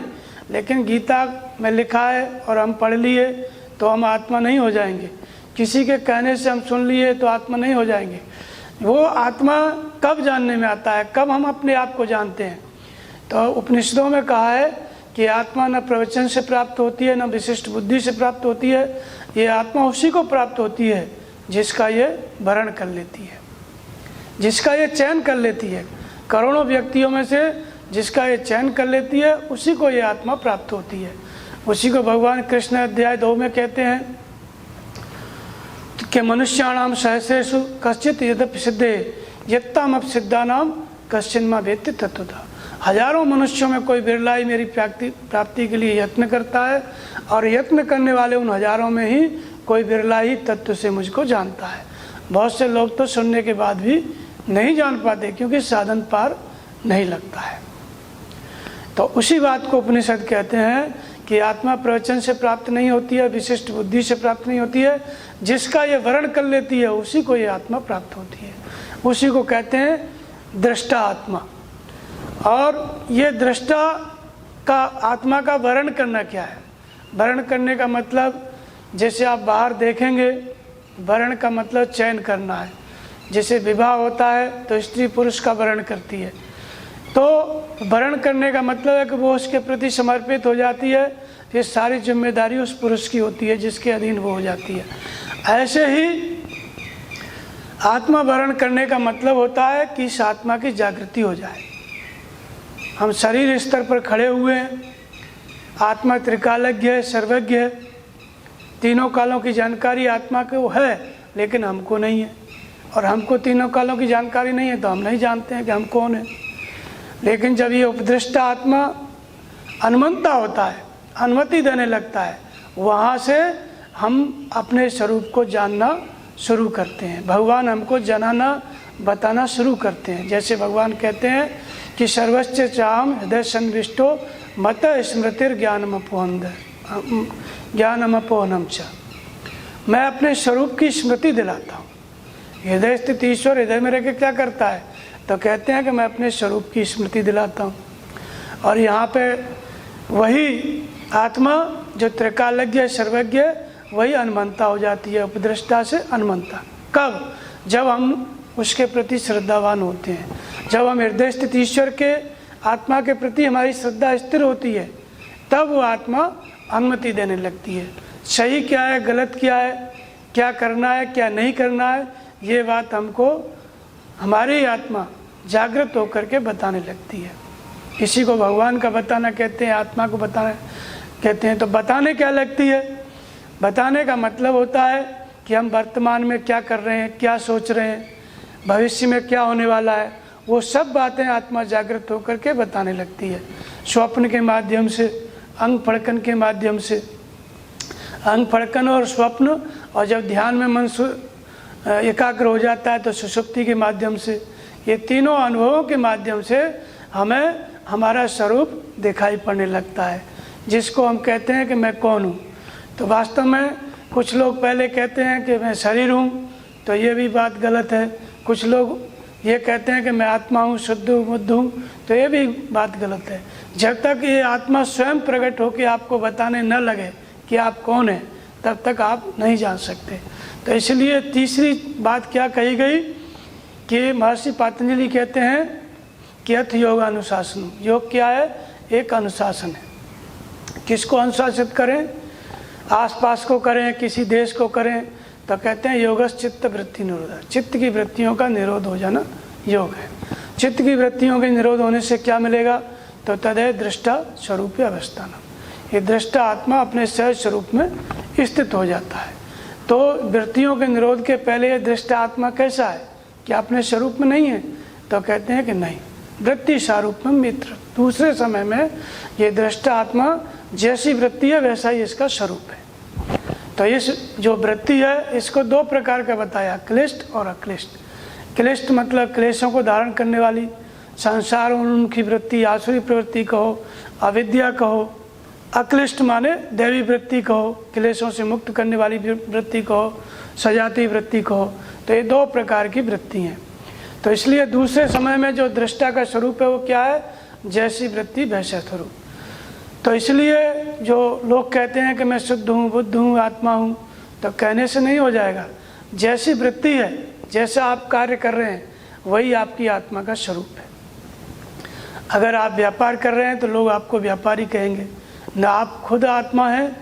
A: लेकिन गीता में लिखा है और हम पढ़ लिए तो हम आत्मा नहीं हो जाएंगे, किसी के कहने से हम सुन लिए तो आत्मा नहीं हो जाएंगे। वो आत्मा कब जानने में आता है, कब हम अपने आप को जानते हैं? तो उपनिषदों में कहा है कि आत्मा न प्रवचन से प्राप्त होती है, न विशिष्ट बुद्धि से प्राप्त होती है। ये आत्मा उसी को प्राप्त होती है जिसका ये वरण कर लेती है, जिसका ये चयन कर लेती है। करोड़ों व्यक्तियों में से जिसका ये चयन कर लेती है, उसी को ये आत्मा प्राप्त होती है। उसी को भगवान कृष्ण अध्याय 2 में कहते हैं कि मनुष्याणाम सहस्रेषु कश्चित् यद्यपि सिद्धे यत्तामप सिद्धानाम कश्चिन्मा वेत्ति तत्वतः। हजारों मनुष्यों में कोई बिरला ही मेरी प्राप्ति के लिए यत्न करता है, और यत्न करने वाले उन हजारों में ही कोई बिरला ही तत्व से मुझको जानता है। बहुत से लोग तो सुनने के बाद भी नहीं जान पाते, क्योंकि साधन पार नहीं लगता है। तो उसी बात को उपनिषद कहते हैं कि आत्मा प्रवचन से प्राप्त नहीं होती है, विशिष्ट बुद्धि से प्राप्त नहीं होती है। जिसका ये वर्ण कर लेती है उसी को ये आत्मा प्राप्त होती है। उसी को कहते हैं दृष्टा आत्मा। और ये दृष्टा का आत्मा का वर्ण करना क्या है? वर्ण करने का मतलब, जैसे आप बाहर देखेंगे, वर्ण का मतलब चयन करना है। जैसे विवाह होता है तो स्त्री पुरुष का वर्ण करती है, तो वर्ण करने का मतलब है कि वो उसके प्रति समर्पित हो जाती है। ये सारी जिम्मेदारी उस पुरुष की होती है जिसके अधीन वो हो जाती है। ऐसे ही आत्मा वर्ण करने का मतलब होता है कि इस आत्मा की जागृति हो जाए। हम शरीर स्तर पर खड़े हुए हैं, आत्मा त्रिकालज्ञ है, सर्वज्ञ है, तीनों कालों की जानकारी आत्मा को है, लेकिन हमको नहीं है। और हमको तीनों कालों की जानकारी नहीं है तो हम नहीं जानते हैं कि हम कौन है। लेकिन जब ये उपदृष्टा आत्मा अनुमंता होता है, अनुमति देने लगता है, वहाँ से हम अपने स्वरूप को जानना शुरू करते हैं। भगवान हमको जनाना बताना शुरू करते हैं। जैसे भगवान कहते हैं कि सर्वश्च चाहम हृदय संविष्टो मत स्मृतिर ज्ञानमपोहनम च। मैं अपने स्वरूप की स्मृति दिलाता हूँ। हृदय स्थित ईश्वर हृदय में रह के क्या करता है? तो कहते हैं कि मैं अपने स्वरूप की स्मृति दिलाता हूँ। और यहाँ पे वही आत्मा जो त्रिकालज्ञ सर्वज्ञ, वही अनुमंता हो जाती है, उपदृष्टा से अनुमंता। कब? जब हम उसके प्रति श्रद्धावान होते हैं, जब हम हृदय स्थित ईश्वर के आत्मा के प्रति हमारी श्रद्धा स्थिर होती है, तब वो आत्मा अनुमति देने लगती है। सही क्या है, गलत क्या है, क्या करना है, क्या नहीं करना है, ये बात हमको हमारी आत्मा जागृत होकर के बताने लगती है। इसी को भगवान का बताना कहते हैं, आत्मा को बताना कहते हैं। तो बताने क्या लगती है? बताने का मतलब होता है कि हम वर्तमान में क्या कर रहे हैं, क्या सोच रहे हैं, भविष्य में क्या होने वाला है, वो सब बातें आत्मा जागृत होकर के बताने लगती है, स्वप्न के माध्यम से, अंग फड़कन के माध्यम से। अंग फड़कन और स्वप्न, और जब ध्यान में मन एकाग्र हो जाता है तो सुषुप्ति के माध्यम से। ये तीनों अनुभवों के माध्यम से हमें हमारा स्वरूप दिखाई पड़ने लगता है, जिसको हम कहते हैं कि मैं कौन हूँ। तो वास्तव में कुछ लोग पहले कहते हैं कि मैं शरीर हूँ, तो ये भी बात गलत है। कुछ लोग ये कहते हैं कि मैं आत्मा हूँ, शुद्ध हूँ, बुद्ध हूँ, तो ये भी बात गलत है। जब तक ये आत्मा स्वयं प्रकट होकर आपको बताने न लगे कि आप कौन हैं, तब तक आप नहीं जान सकते। तो इसलिए तीसरी बात क्या कही गई कि महर्षि पतंजलि कहते हैं कि अथ योग अनुशासन। योग क्या है? एक अनुशासन है। किसको अनुशासित करें? आसपास को करें, किसी देश को करें, तो कहते हैं योगस चित्त वृत्ति निरोध। चित्त की वृत्तियों का निरोध हो जाना योग है। चित्त की वृत्तियों के निरोध होने से क्या मिलेगा? तो तदय दृष्टा स्वरूप अवस्थान। ये दृष्टा आत्मा अपने सहज स्वरूप में स्थित हो जाता है। तो वृत्तियों के निरोध के पहले ये दृष्टा आत्मा कैसा है? क्या अपने स्वरूप में नहीं है? तो कहते हैं कि नहीं, वृत्ति स्वरूप में मित्र। दूसरे समय में ये दृष्टा आत्मा जैसी वृत्ति है वैसा ही इसका स्वरूप है। तो इस जो वृत्ति है इसको दो प्रकार का बताया, क्लिष्ट और अक्लिष्ट। क्लिष्ट मतलब क्लेशों को धारण करने वाली, संसार उन्मुखी वृत्ति, आसुरी प्रवृत्ति कहो, अविद्या कहो। अक्लिष्ट माने दैवी वृत्ति कहो, क्लेशों से मुक्त करने वाली वृत्ति कहो, सजाती वृत्ति कहो। तो ये दो प्रकार की वृत्ति हैं। तो इसलिए दूसरे समय में जो दृष्टा का स्वरूप है वो क्या है? जैसी वृत्ति वैसा स्वरूप। तो इसलिए जो लोग कहते हैं कि मैं शुद्ध हूँ, बुद्ध हूँ, आत्मा हूँ, तो कहने से नहीं हो जाएगा। जैसी वृत्ति है, जैसा आप कार्य कर रहे हैं, वही आपकी आत्मा का स्वरूप है। अगर आप व्यापार कर रहे हैं तो लोग आपको व्यापारी कहेंगे, ना आप खुद आत्मा हैं,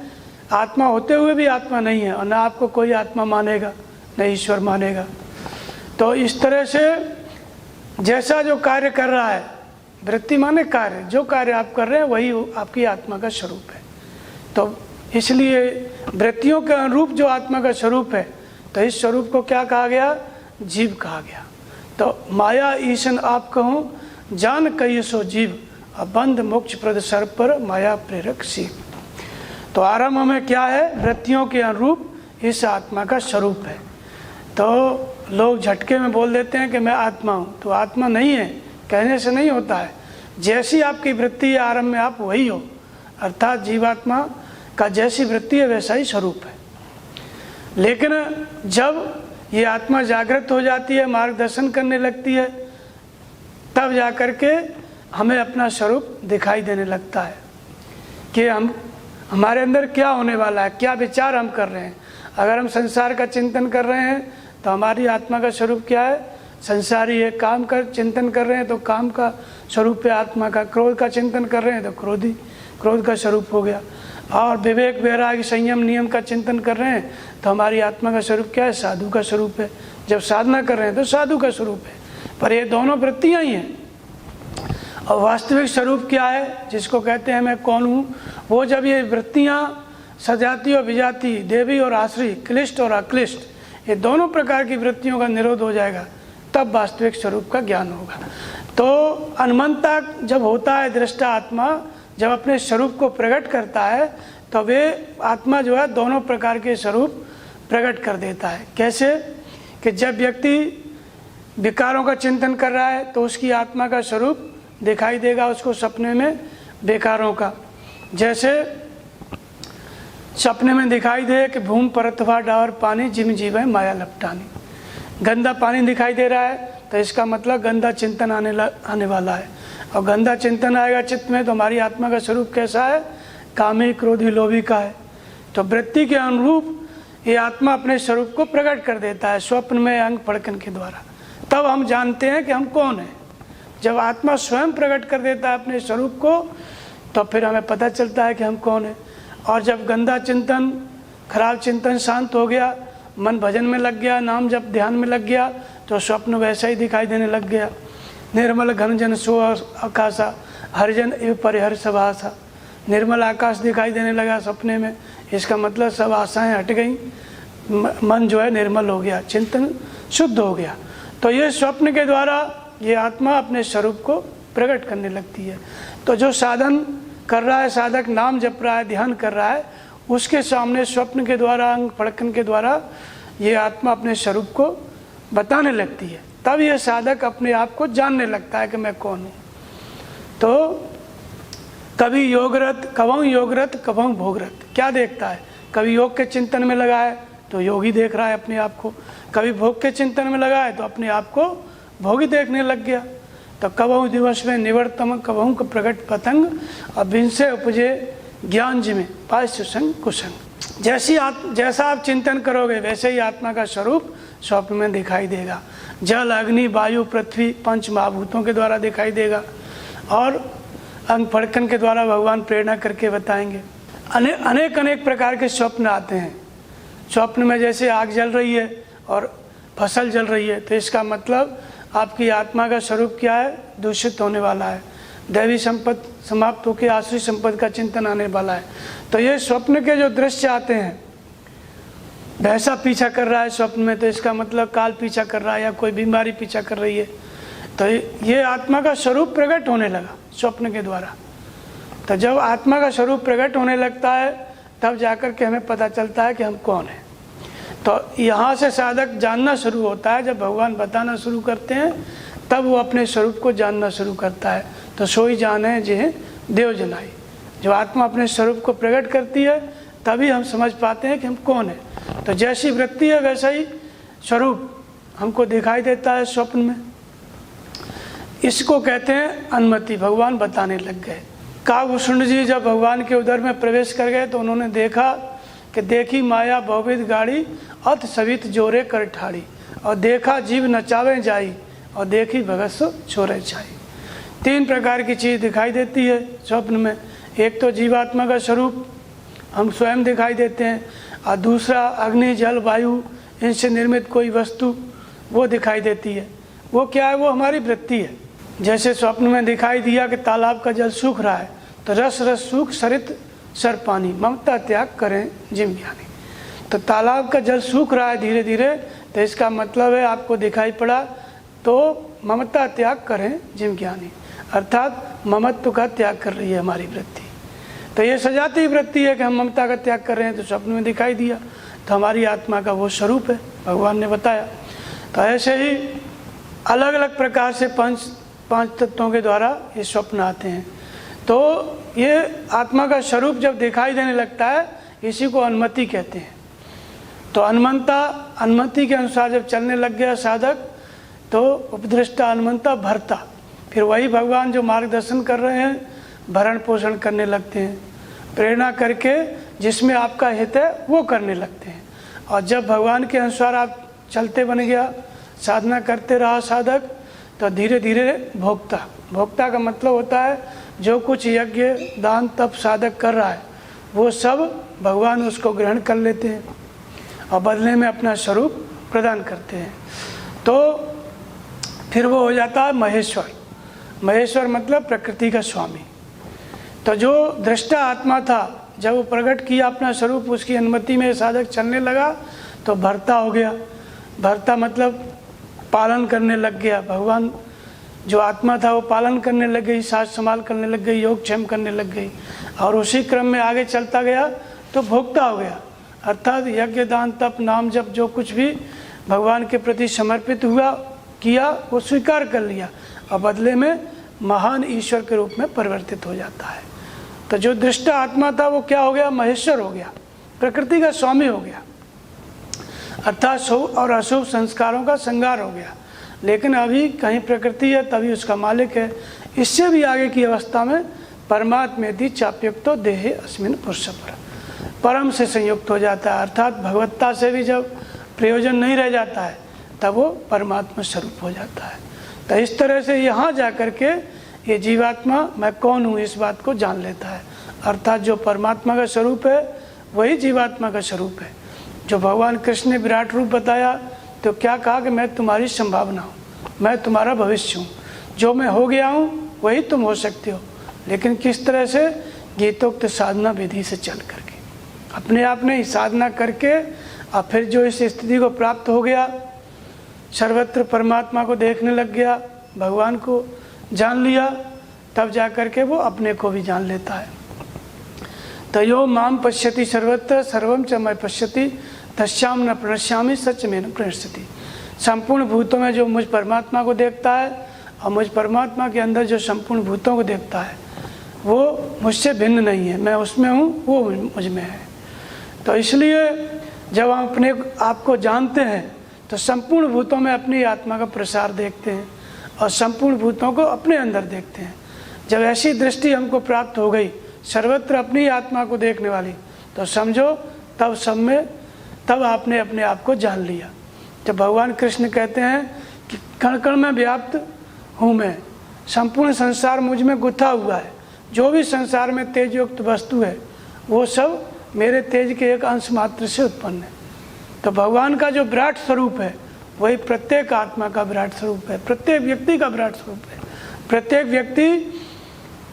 A: आत्मा होते हुए भी आत्मा नहीं है, और ना आपको कोई आत्मा मानेगा, न ईश्वर मानेगा। तो इस तरह से जैसा जो कार्य कर रहा है, वृत्ति माने कार्य, जो कार्य आप कर रहे हैं वही आपकी आत्मा का स्वरूप है। तो इसलिए वृत्तियों के अनुरूप जो आत्मा का स्वरूप है, तो इस स्वरूप को क्या कहा गया? जीव कहा गया। तो माया ईशन आप कहूँ, जान कही सो जीव, बंध मोक्ष प्रद सर्प पर माया प्रेरक शिव। तो आरंभ में क्या है? वृत्तियों के अनुरूप इस आत्मा का स्वरूप है। तो लोग झटके में बोल देते हैं कि मैं आत्मा हूँ, तो आत्मा नहीं है, कहने से नहीं होता है। जैसी आपकी वृत्ति है आरंभ में आप वही हो, अर्थात जीवात्मा का जैसी वृत्ति है वैसा ही स्वरूप है। लेकिन जब ये आत्मा जागृत हो जाती है, मार्गदर्शन करने लगती है, तब जाकर के हमें अपना स्वरूप दिखाई देने लगता है कि हमारे अंदर क्या होने वाला है, क्या विचार हम कर रहे हैं। अगर हम संसार का चिंतन कर रहे हैं तो हमारी आत्मा का स्वरूप क्या है? संसारी है। काम का चिंतन कर रहे हैं तो काम का स्वरूप है आत्मा का। क्रोध का चिंतन कर रहे हैं तो क्रोध का स्वरूप हो गया। और विवेक, वैराग्य, संयम, नियम का चिंतन कर रहे हैं तो हमारी आत्मा का स्वरूप क्या है? साधु का स्वरूप है। जब साधना कर रहे हैं तो साधु का स्वरूप है। पर ये दोनों वृत्तियाँ ही हैं। और वास्तविक स्वरूप क्या है, जिसको कहते हैं मैं कौन हूँ, वो जब ये वृत्तियाँ सजाती और विजाती, देवी और आश्री, क्लिष्ट और अक्लिष्ट, ये दोनों प्रकार की वृत्तियों का निरोध हो जाएगा, तब वास्तविक स्वरूप का ज्ञान होगा। तो अनुमंता जब होता है, दृष्टा आत्मा जब अपने स्वरूप को प्रकट करता है, तो वे आत्मा जो है दोनों प्रकार के स्वरूप प्रकट कर देता है। कैसे? कि जब व्यक्ति विकारों का चिंतन कर रहा है तो उसकी आत्मा का स्वरूप दिखाई देगा उसको सपने में, विकारों का। जैसे सपने में दिखाई दे कि भूमि परतवा डावर पानी जिम जीव है माया लपटानी। गंदा पानी दिखाई दे रहा है तो इसका मतलब गंदा चिंतन आने वाला है। और गंदा चिंतन आएगा चित्त में तो हमारी आत्मा का स्वरूप कैसा है? कामी, क्रोधी, लोभी का है। तो वृत्ति के अनुरूप ये आत्मा अपने स्वरूप को प्रकट कर देता है स्वप्न में, अंग फड़कन के द्वारा। तब हम जानते हैं कि हम कौन हैं। जब आत्मा स्वयं प्रकट कर देता है अपने स्वरूप को, तो फिर हमें पता चलता है कि हम कौन हैं। और जब गंदा चिंतन, खराब चिंतन शांत हो गया, मन भजन में लग गया, नाम जब ध्यान में लग गया, तो स्वप्न वैसा ही दिखाई देने लग गया। निर्मल घन जन सो आकाशा, हरिजन एव परिहर सब आशा। निर्मल आकाश दिखाई देने लगा सपने में, इसका मतलब सब आशाएं हट गई, मन जो है निर्मल हो गया, चिंतन शुद्ध हो गया। तो ये स्वप्न के द्वारा ये आत्मा अपने स्वरूप को प्रकट करने लगती है। तो जो साधन कर रहा है, साधक नाम जप रहा है, ध्यान कर रहा है, उसके सामने स्वप्न के द्वारा, अंग फड़कन के द्वारा ये आत्मा अपने स्वरूप को बताने लगती है। तब ये साधक अपने आप को जानने लगता है कि मैं कौन हूँ। तो कभी योगरत, कभों योगरत, कभों भोगरत। क्या देखता है? कभी योग के चिंतन में लगा है तो योगी देख रहा है अपने आप को, कभी भोग के चिंतन में लगा है तो अपने आप को भोगी देखने लग गया। तो कभों दिवस में निवर्तम, कभों का प्रकट पतंग, और विंसे उपजे ज्ञान जिमें पाश्य संग कुसंग। जैसा आप चिंतन करोगे वैसे ही आत्मा का स्वरूप स्वप्न में दिखाई देगा। जल, अग्नि, वायु, पृथ्वी, पंच महाभूतों के द्वारा दिखाई देगा, और अंग फड़कन के द्वारा भगवान प्रेरणा करके बताएंगे। अनेक प्रकार के स्वप्न आते हैं। स्वप्न में जैसे आग जल रही है और फसल जल रही है, तो इसका मतलब आपकी आत्मा का स्वरूप क्या है? दूषित होने वाला है। दैवी संपत्ति समाप्त होकर आसुरी संपत्ति का चिंतन आने वाला है। तो ये स्वप्न के जो दृश्य आते हैं, भैंसा पीछा कर रहा है स्वप्न में, तो इसका मतलब काल पीछा कर रहा है या कोई बीमारी पीछा कर रही है। तो ये आत्मा का स्वरूप प्रकट होने लगा स्वप्न के द्वारा। तो जब आत्मा का स्वरूप प्रकट होने लगता है तब जाकर के हमें पता चलता है कि हम कौन हैं। तो यहाँ से साधक जानना शुरू होता है। जब भगवान बताना शुरू करते हैं तब वो अपने स्वरूप को जानना शुरू करता है। तो सोई जाने जिन्हें देव जनाई। जब आत्मा अपने स्वरूप को प्रकट करती है तभी हम समझ पाते हैं कि हम कौन हैं। तो जैसी वृत्ति है वैसा ही स्वरूप हमको दिखाई देता है स्वप्न में। इसको कहते हैं अनुमति। भगवान बताने लग गए। काकभूषण जी जब भगवान के उदर में प्रवेश कर गए तो उन्होंने देखा कि देखी माया बहुविध गाड़ी, अत सवित जोरे कर ठाड़ी, और देखा जीव नचावे जाई, और देखी भगत सो छोरे छाई। 3 प्रकार की चीज़ दिखाई देती है स्वप्न में। एक तो जीवात्मा का स्वरूप हम स्वयं दिखाई देते हैं, और दूसरा अग्नि, जल, वायु, इनसे निर्मित कोई वस्तु वो दिखाई देती है। वो क्या है? वो हमारी वृत्ति है। जैसे स्वप्न में दिखाई दिया कि तालाब का जल सूख रहा है, तो रस रस सूख सरित सर पानी, ममता त्याग करें जिम ज्ञानी। तो तालाब का जल सूख रहा है धीरे धीरे, तो इसका मतलब है आपको दिखाई पड़ा तो ममता त्याग करें जिम ज्ञानी, अर्थात ममत्व का त्याग कर रही है हमारी वृत्ति। तो ये सजाती वृत्ति है कि हम ममता का त्याग कर रहे हैं। तो स्वप्न में दिखाई दिया तो हमारी आत्मा का वो स्वरूप है, भगवान ने बताया। तो ऐसे ही अलग अलग प्रकार से पांच तत्वों के द्वारा ये स्वप्न आते हैं। तो ये आत्मा का स्वरूप जब दिखाई देने लगता है, इसी को अनुमति कहते हैं। तो अनुमति के अनुसार जब चलने लग गया साधक, तो उपदृष्टा अनुमंता भरता, फिर वही भगवान जो मार्गदर्शन कर रहे हैं भरण पोषण करने लगते हैं, प्रेरणा करके जिसमें आपका हित है वो करने लगते हैं। और जब भगवान के अनुसार आप चलते बन गया, साधना करते रहा साधक, तो धीरे धीरे भोक्ता का मतलब होता है जो कुछ यज्ञ, दान, तप साधक कर रहा है वो सब भगवान उसको ग्रहण कर लेते हैं और बदले में अपना स्वरूप प्रदान करते हैं। तो फिर वो हो जाता है महेश्वर। महेश्वर मतलब प्रकृति का स्वामी। तो जो दृष्टा आत्मा था, जब वो प्रकट किया अपना स्वरूप, उसकी अनुमति में साधक चलने लगा तो भरता हो गया। भरता मतलब पालन करने लग गया। भगवान जो आत्मा था वो पालन करने लग गई, साज संभाल करने लग गई, योगक्षेम करने लग गई, और उसी क्रम में आगे चलता गया तो भोक्ता हो गया। अर्थात यज्ञ, दान, तप, नाम जब जो कुछ भी भगवान के प्रति समर्पित हुआ किया वो स्वीकार कर लिया और बदले में महान ईश्वर के रूप में परिवर्तित हो जाता है। तो जो दृष्टा आत्मा था वो क्या हो गया? महेश्वर हो गया, प्रकृति का स्वामी हो गया, अर्थात शुभ और अशुभ संस्कारों का संहार हो गया। लेकिन अभी कहीं प्रकृति है तभी उसका मालिक है। इससे भी आगे की अवस्था में परमात्मेति चाप्युक्तो देहे अस्मिन् पुरुष परम से संयुक्त हो जाता है, अर्थात भगवत्ता से भी जब प्रयोजन नहीं रह जाता है तब वो परमात्मा स्वरूप हो जाता है। तो इस तरह से यहाँ जा कर के ये जीवात्मा मैं कौन हूँ इस बात को जान लेता है। अर्थात जो परमात्मा का स्वरूप है वही जीवात्मा का स्वरूप है। जो भगवान कृष्ण ने विराट रूप बताया तो क्या कहा कि मैं तुम्हारी संभावना हूँ, मैं तुम्हारा भविष्य हूँ, जो मैं हो गया हूँ वही तुम हो सकते हो। लेकिन किस तरह से? गीतोक्त साधना विधि से चल करके, अपने आप ने ही साधना करके, और फिर जो इस स्थिति को प्राप्त हो गया, सर्वत्र परमात्मा को देखने लग गया, भगवान को जान लिया, तब जा कर के वो अपने को भी जान लेता है। तो यो माम पश्यति सर्वत्र सर्वम च मय पश्यति तस्याम न प्रणश्यामि सच में न प्रणश्यति। संपूर्ण भूतों में जो मुझ परमात्मा को देखता है और मुझ परमात्मा के अंदर जो संपूर्ण भूतों को देखता है वो मुझसे भिन्न नहीं है, मैं उसमें हूँ, वो मुझ में है। तो इसलिए जब हम अपने आप को जानते हैं तो संपूर्ण भूतों में अपनी आत्मा का प्रसार देखते हैं और संपूर्ण भूतों को अपने अंदर देखते हैं। जब ऐसी दृष्टि हमको प्राप्त हो गई सर्वत्र अपनी आत्मा को देखने वाली, तो समझो तब सब में, तब आपने अपने आप को जान लिया। जब भगवान कृष्ण कहते हैं कि कण कण में व्याप्त हूँ मैं, संपूर्ण संसार मुझ में गुथा हुआ है, जो भी संसार में तेज युक्त वस्तु है वो सब मेरे तेज के एक अंश मात्र से उत्पन्न है। तो भगवान का जो विराट स्वरूप है वही प्रत्येक आत्मा का विराट स्वरूप है, प्रत्येक व्यक्ति का विराट स्वरूप है। प्रत्येक व्यक्ति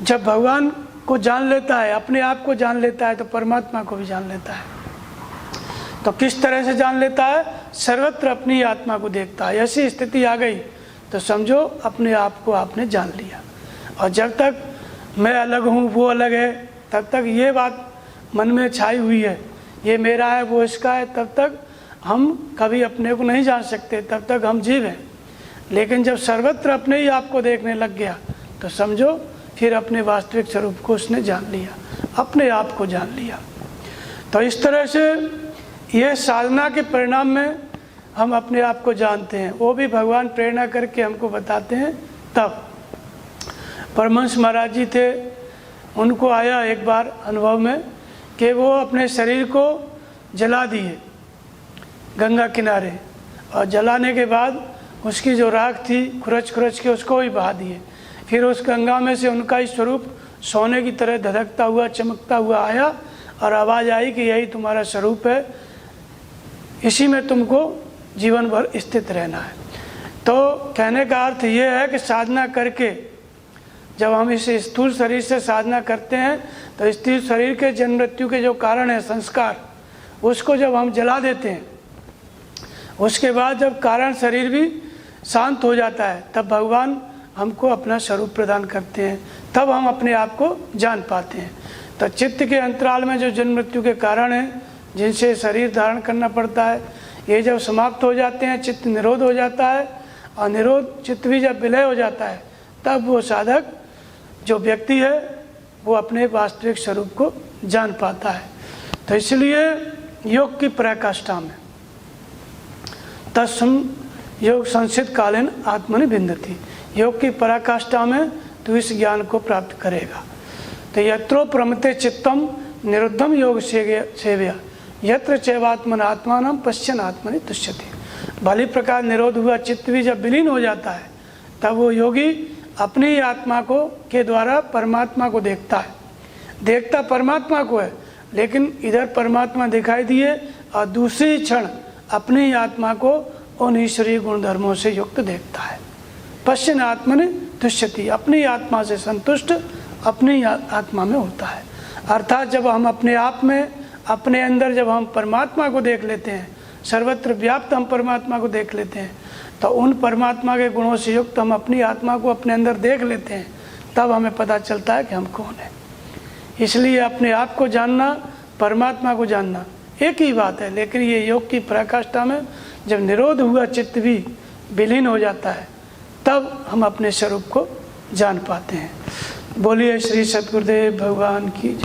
A: जब भगवान को जान लेता है, अपने आप को जान लेता है, तो परमात्मा को भी जान लेता है। तो किस तरह से जान लेता है? सर्वत्र अपनी आत्मा को देखता है। ऐसी स्थिति आ गई तो समझो अपने आप को आपने जान लिया। और जब तक मैं अलग हूँ वो अलग है, तब तक ये बात मन में छाई हुई है, ये मेरा है वो इसका है, तब तक हम कभी अपने को नहीं जान सकते, तब तक हम जीव हैं। लेकिन जब सर्वत्र अपने ही आप को देखने लग गया तो समझो फिर अपने वास्तविक स्वरूप को उसने जान लिया, अपने आप को जान लिया। तो इस तरह से यह साधना के परिणाम में हम अपने आप को जानते हैं, वो भी भगवान प्रेरणा करके हमको बताते हैं। तब परमहंस महाराज जी थे, उनको आया एक बार अनुभव में कि वो अपने शरीर को जला दिए गंगा किनारे, और जलाने के बाद उसकी जो राख थी खुरच खुरच के उसको भी बहा दिए। फिर उस गंगा में से उनका ही स्वरूप सोने की तरह धधकता हुआ चमकता हुआ आया और आवाज़ आई कि यही तुम्हारा स्वरूप है, इसी में तुमको जीवन भर स्थित रहना है। तो कहने का अर्थ ये है कि साधना करके जब हम इस स्थूल शरीर से साधना करते हैं तो स्थूल शरीर के जन्म मृत्यु के जो कारण है संस्कार, उसको जब हम जला देते हैं, उसके बाद जब कारण शरीर भी शांत हो जाता है, तब भगवान हमको अपना स्वरूप प्रदान करते हैं, तब हम अपने आप को जान पाते हैं। तो चित्त के अंतराल में जो जन्म मृत्यु के कारण हैं जिनसे शरीर धारण करना पड़ता है, ये जब समाप्त हो जाते हैं, चित्त निरोध हो जाता है, और निरोध चित्त भी जब विलय हो जाता है, तब वो साधक जो व्यक्ति है वो अपने वास्तविक स्वरूप को जान पाता है। तो इसलिए योग की पराकाष्ठा में तत्सम योग संसित कालीन आत्मनि विन्दति, योग की पराकाष्ठा में तू इस ज्ञान को प्राप्त करेगा। तो यत्रो प्रमते चित्तम निरुद्धम योग सेव्या यत्र चैवात्मन आत्मानं पश्यन् आत्मनि तुष्यति। भली प्रकार निरोध हुआ चित्त भी जब विलीन हो जाता है, तब वो योगी अपनी ही आत्मा को के द्वारा परमात्मा को देखता है। देखता परमात्मा को है, लेकिन इधर परमात्मा दिखाई दिए और दूसरी क्षण अपनी ही आत्मा को उन ईश्वरीय गुणधर्मों से युक्त देखता है। पश्चिन आत्मनि तुष्यति, अपनी आत्मा से संतुष्ट अपनी आत्मा में होता है। अर्थात जब हम अपने आप में, अपने अंदर जब हम परमात्मा को देख लेते हैं, सर्वत्र व्याप्त हम परमात्मा को देख लेते हैं, तो उन परमात्मा के गुणों से युक्त हम अपनी आत्मा को अपने अंदर देख लेते हैं, तब हमें पता चलता है कि हम कौन है। इसलिए अपने आप को जानना, परमात्मा को जानना एक ही बात है, लेकिन ये योग की पराकाष्ठा में जब निरोध हुआ चित्त भी विलीन हो जाता है, तब हम अपने स्वरूप को जान पाते हैं। बोलिए श्री सद्गुरुदेव भगवान की।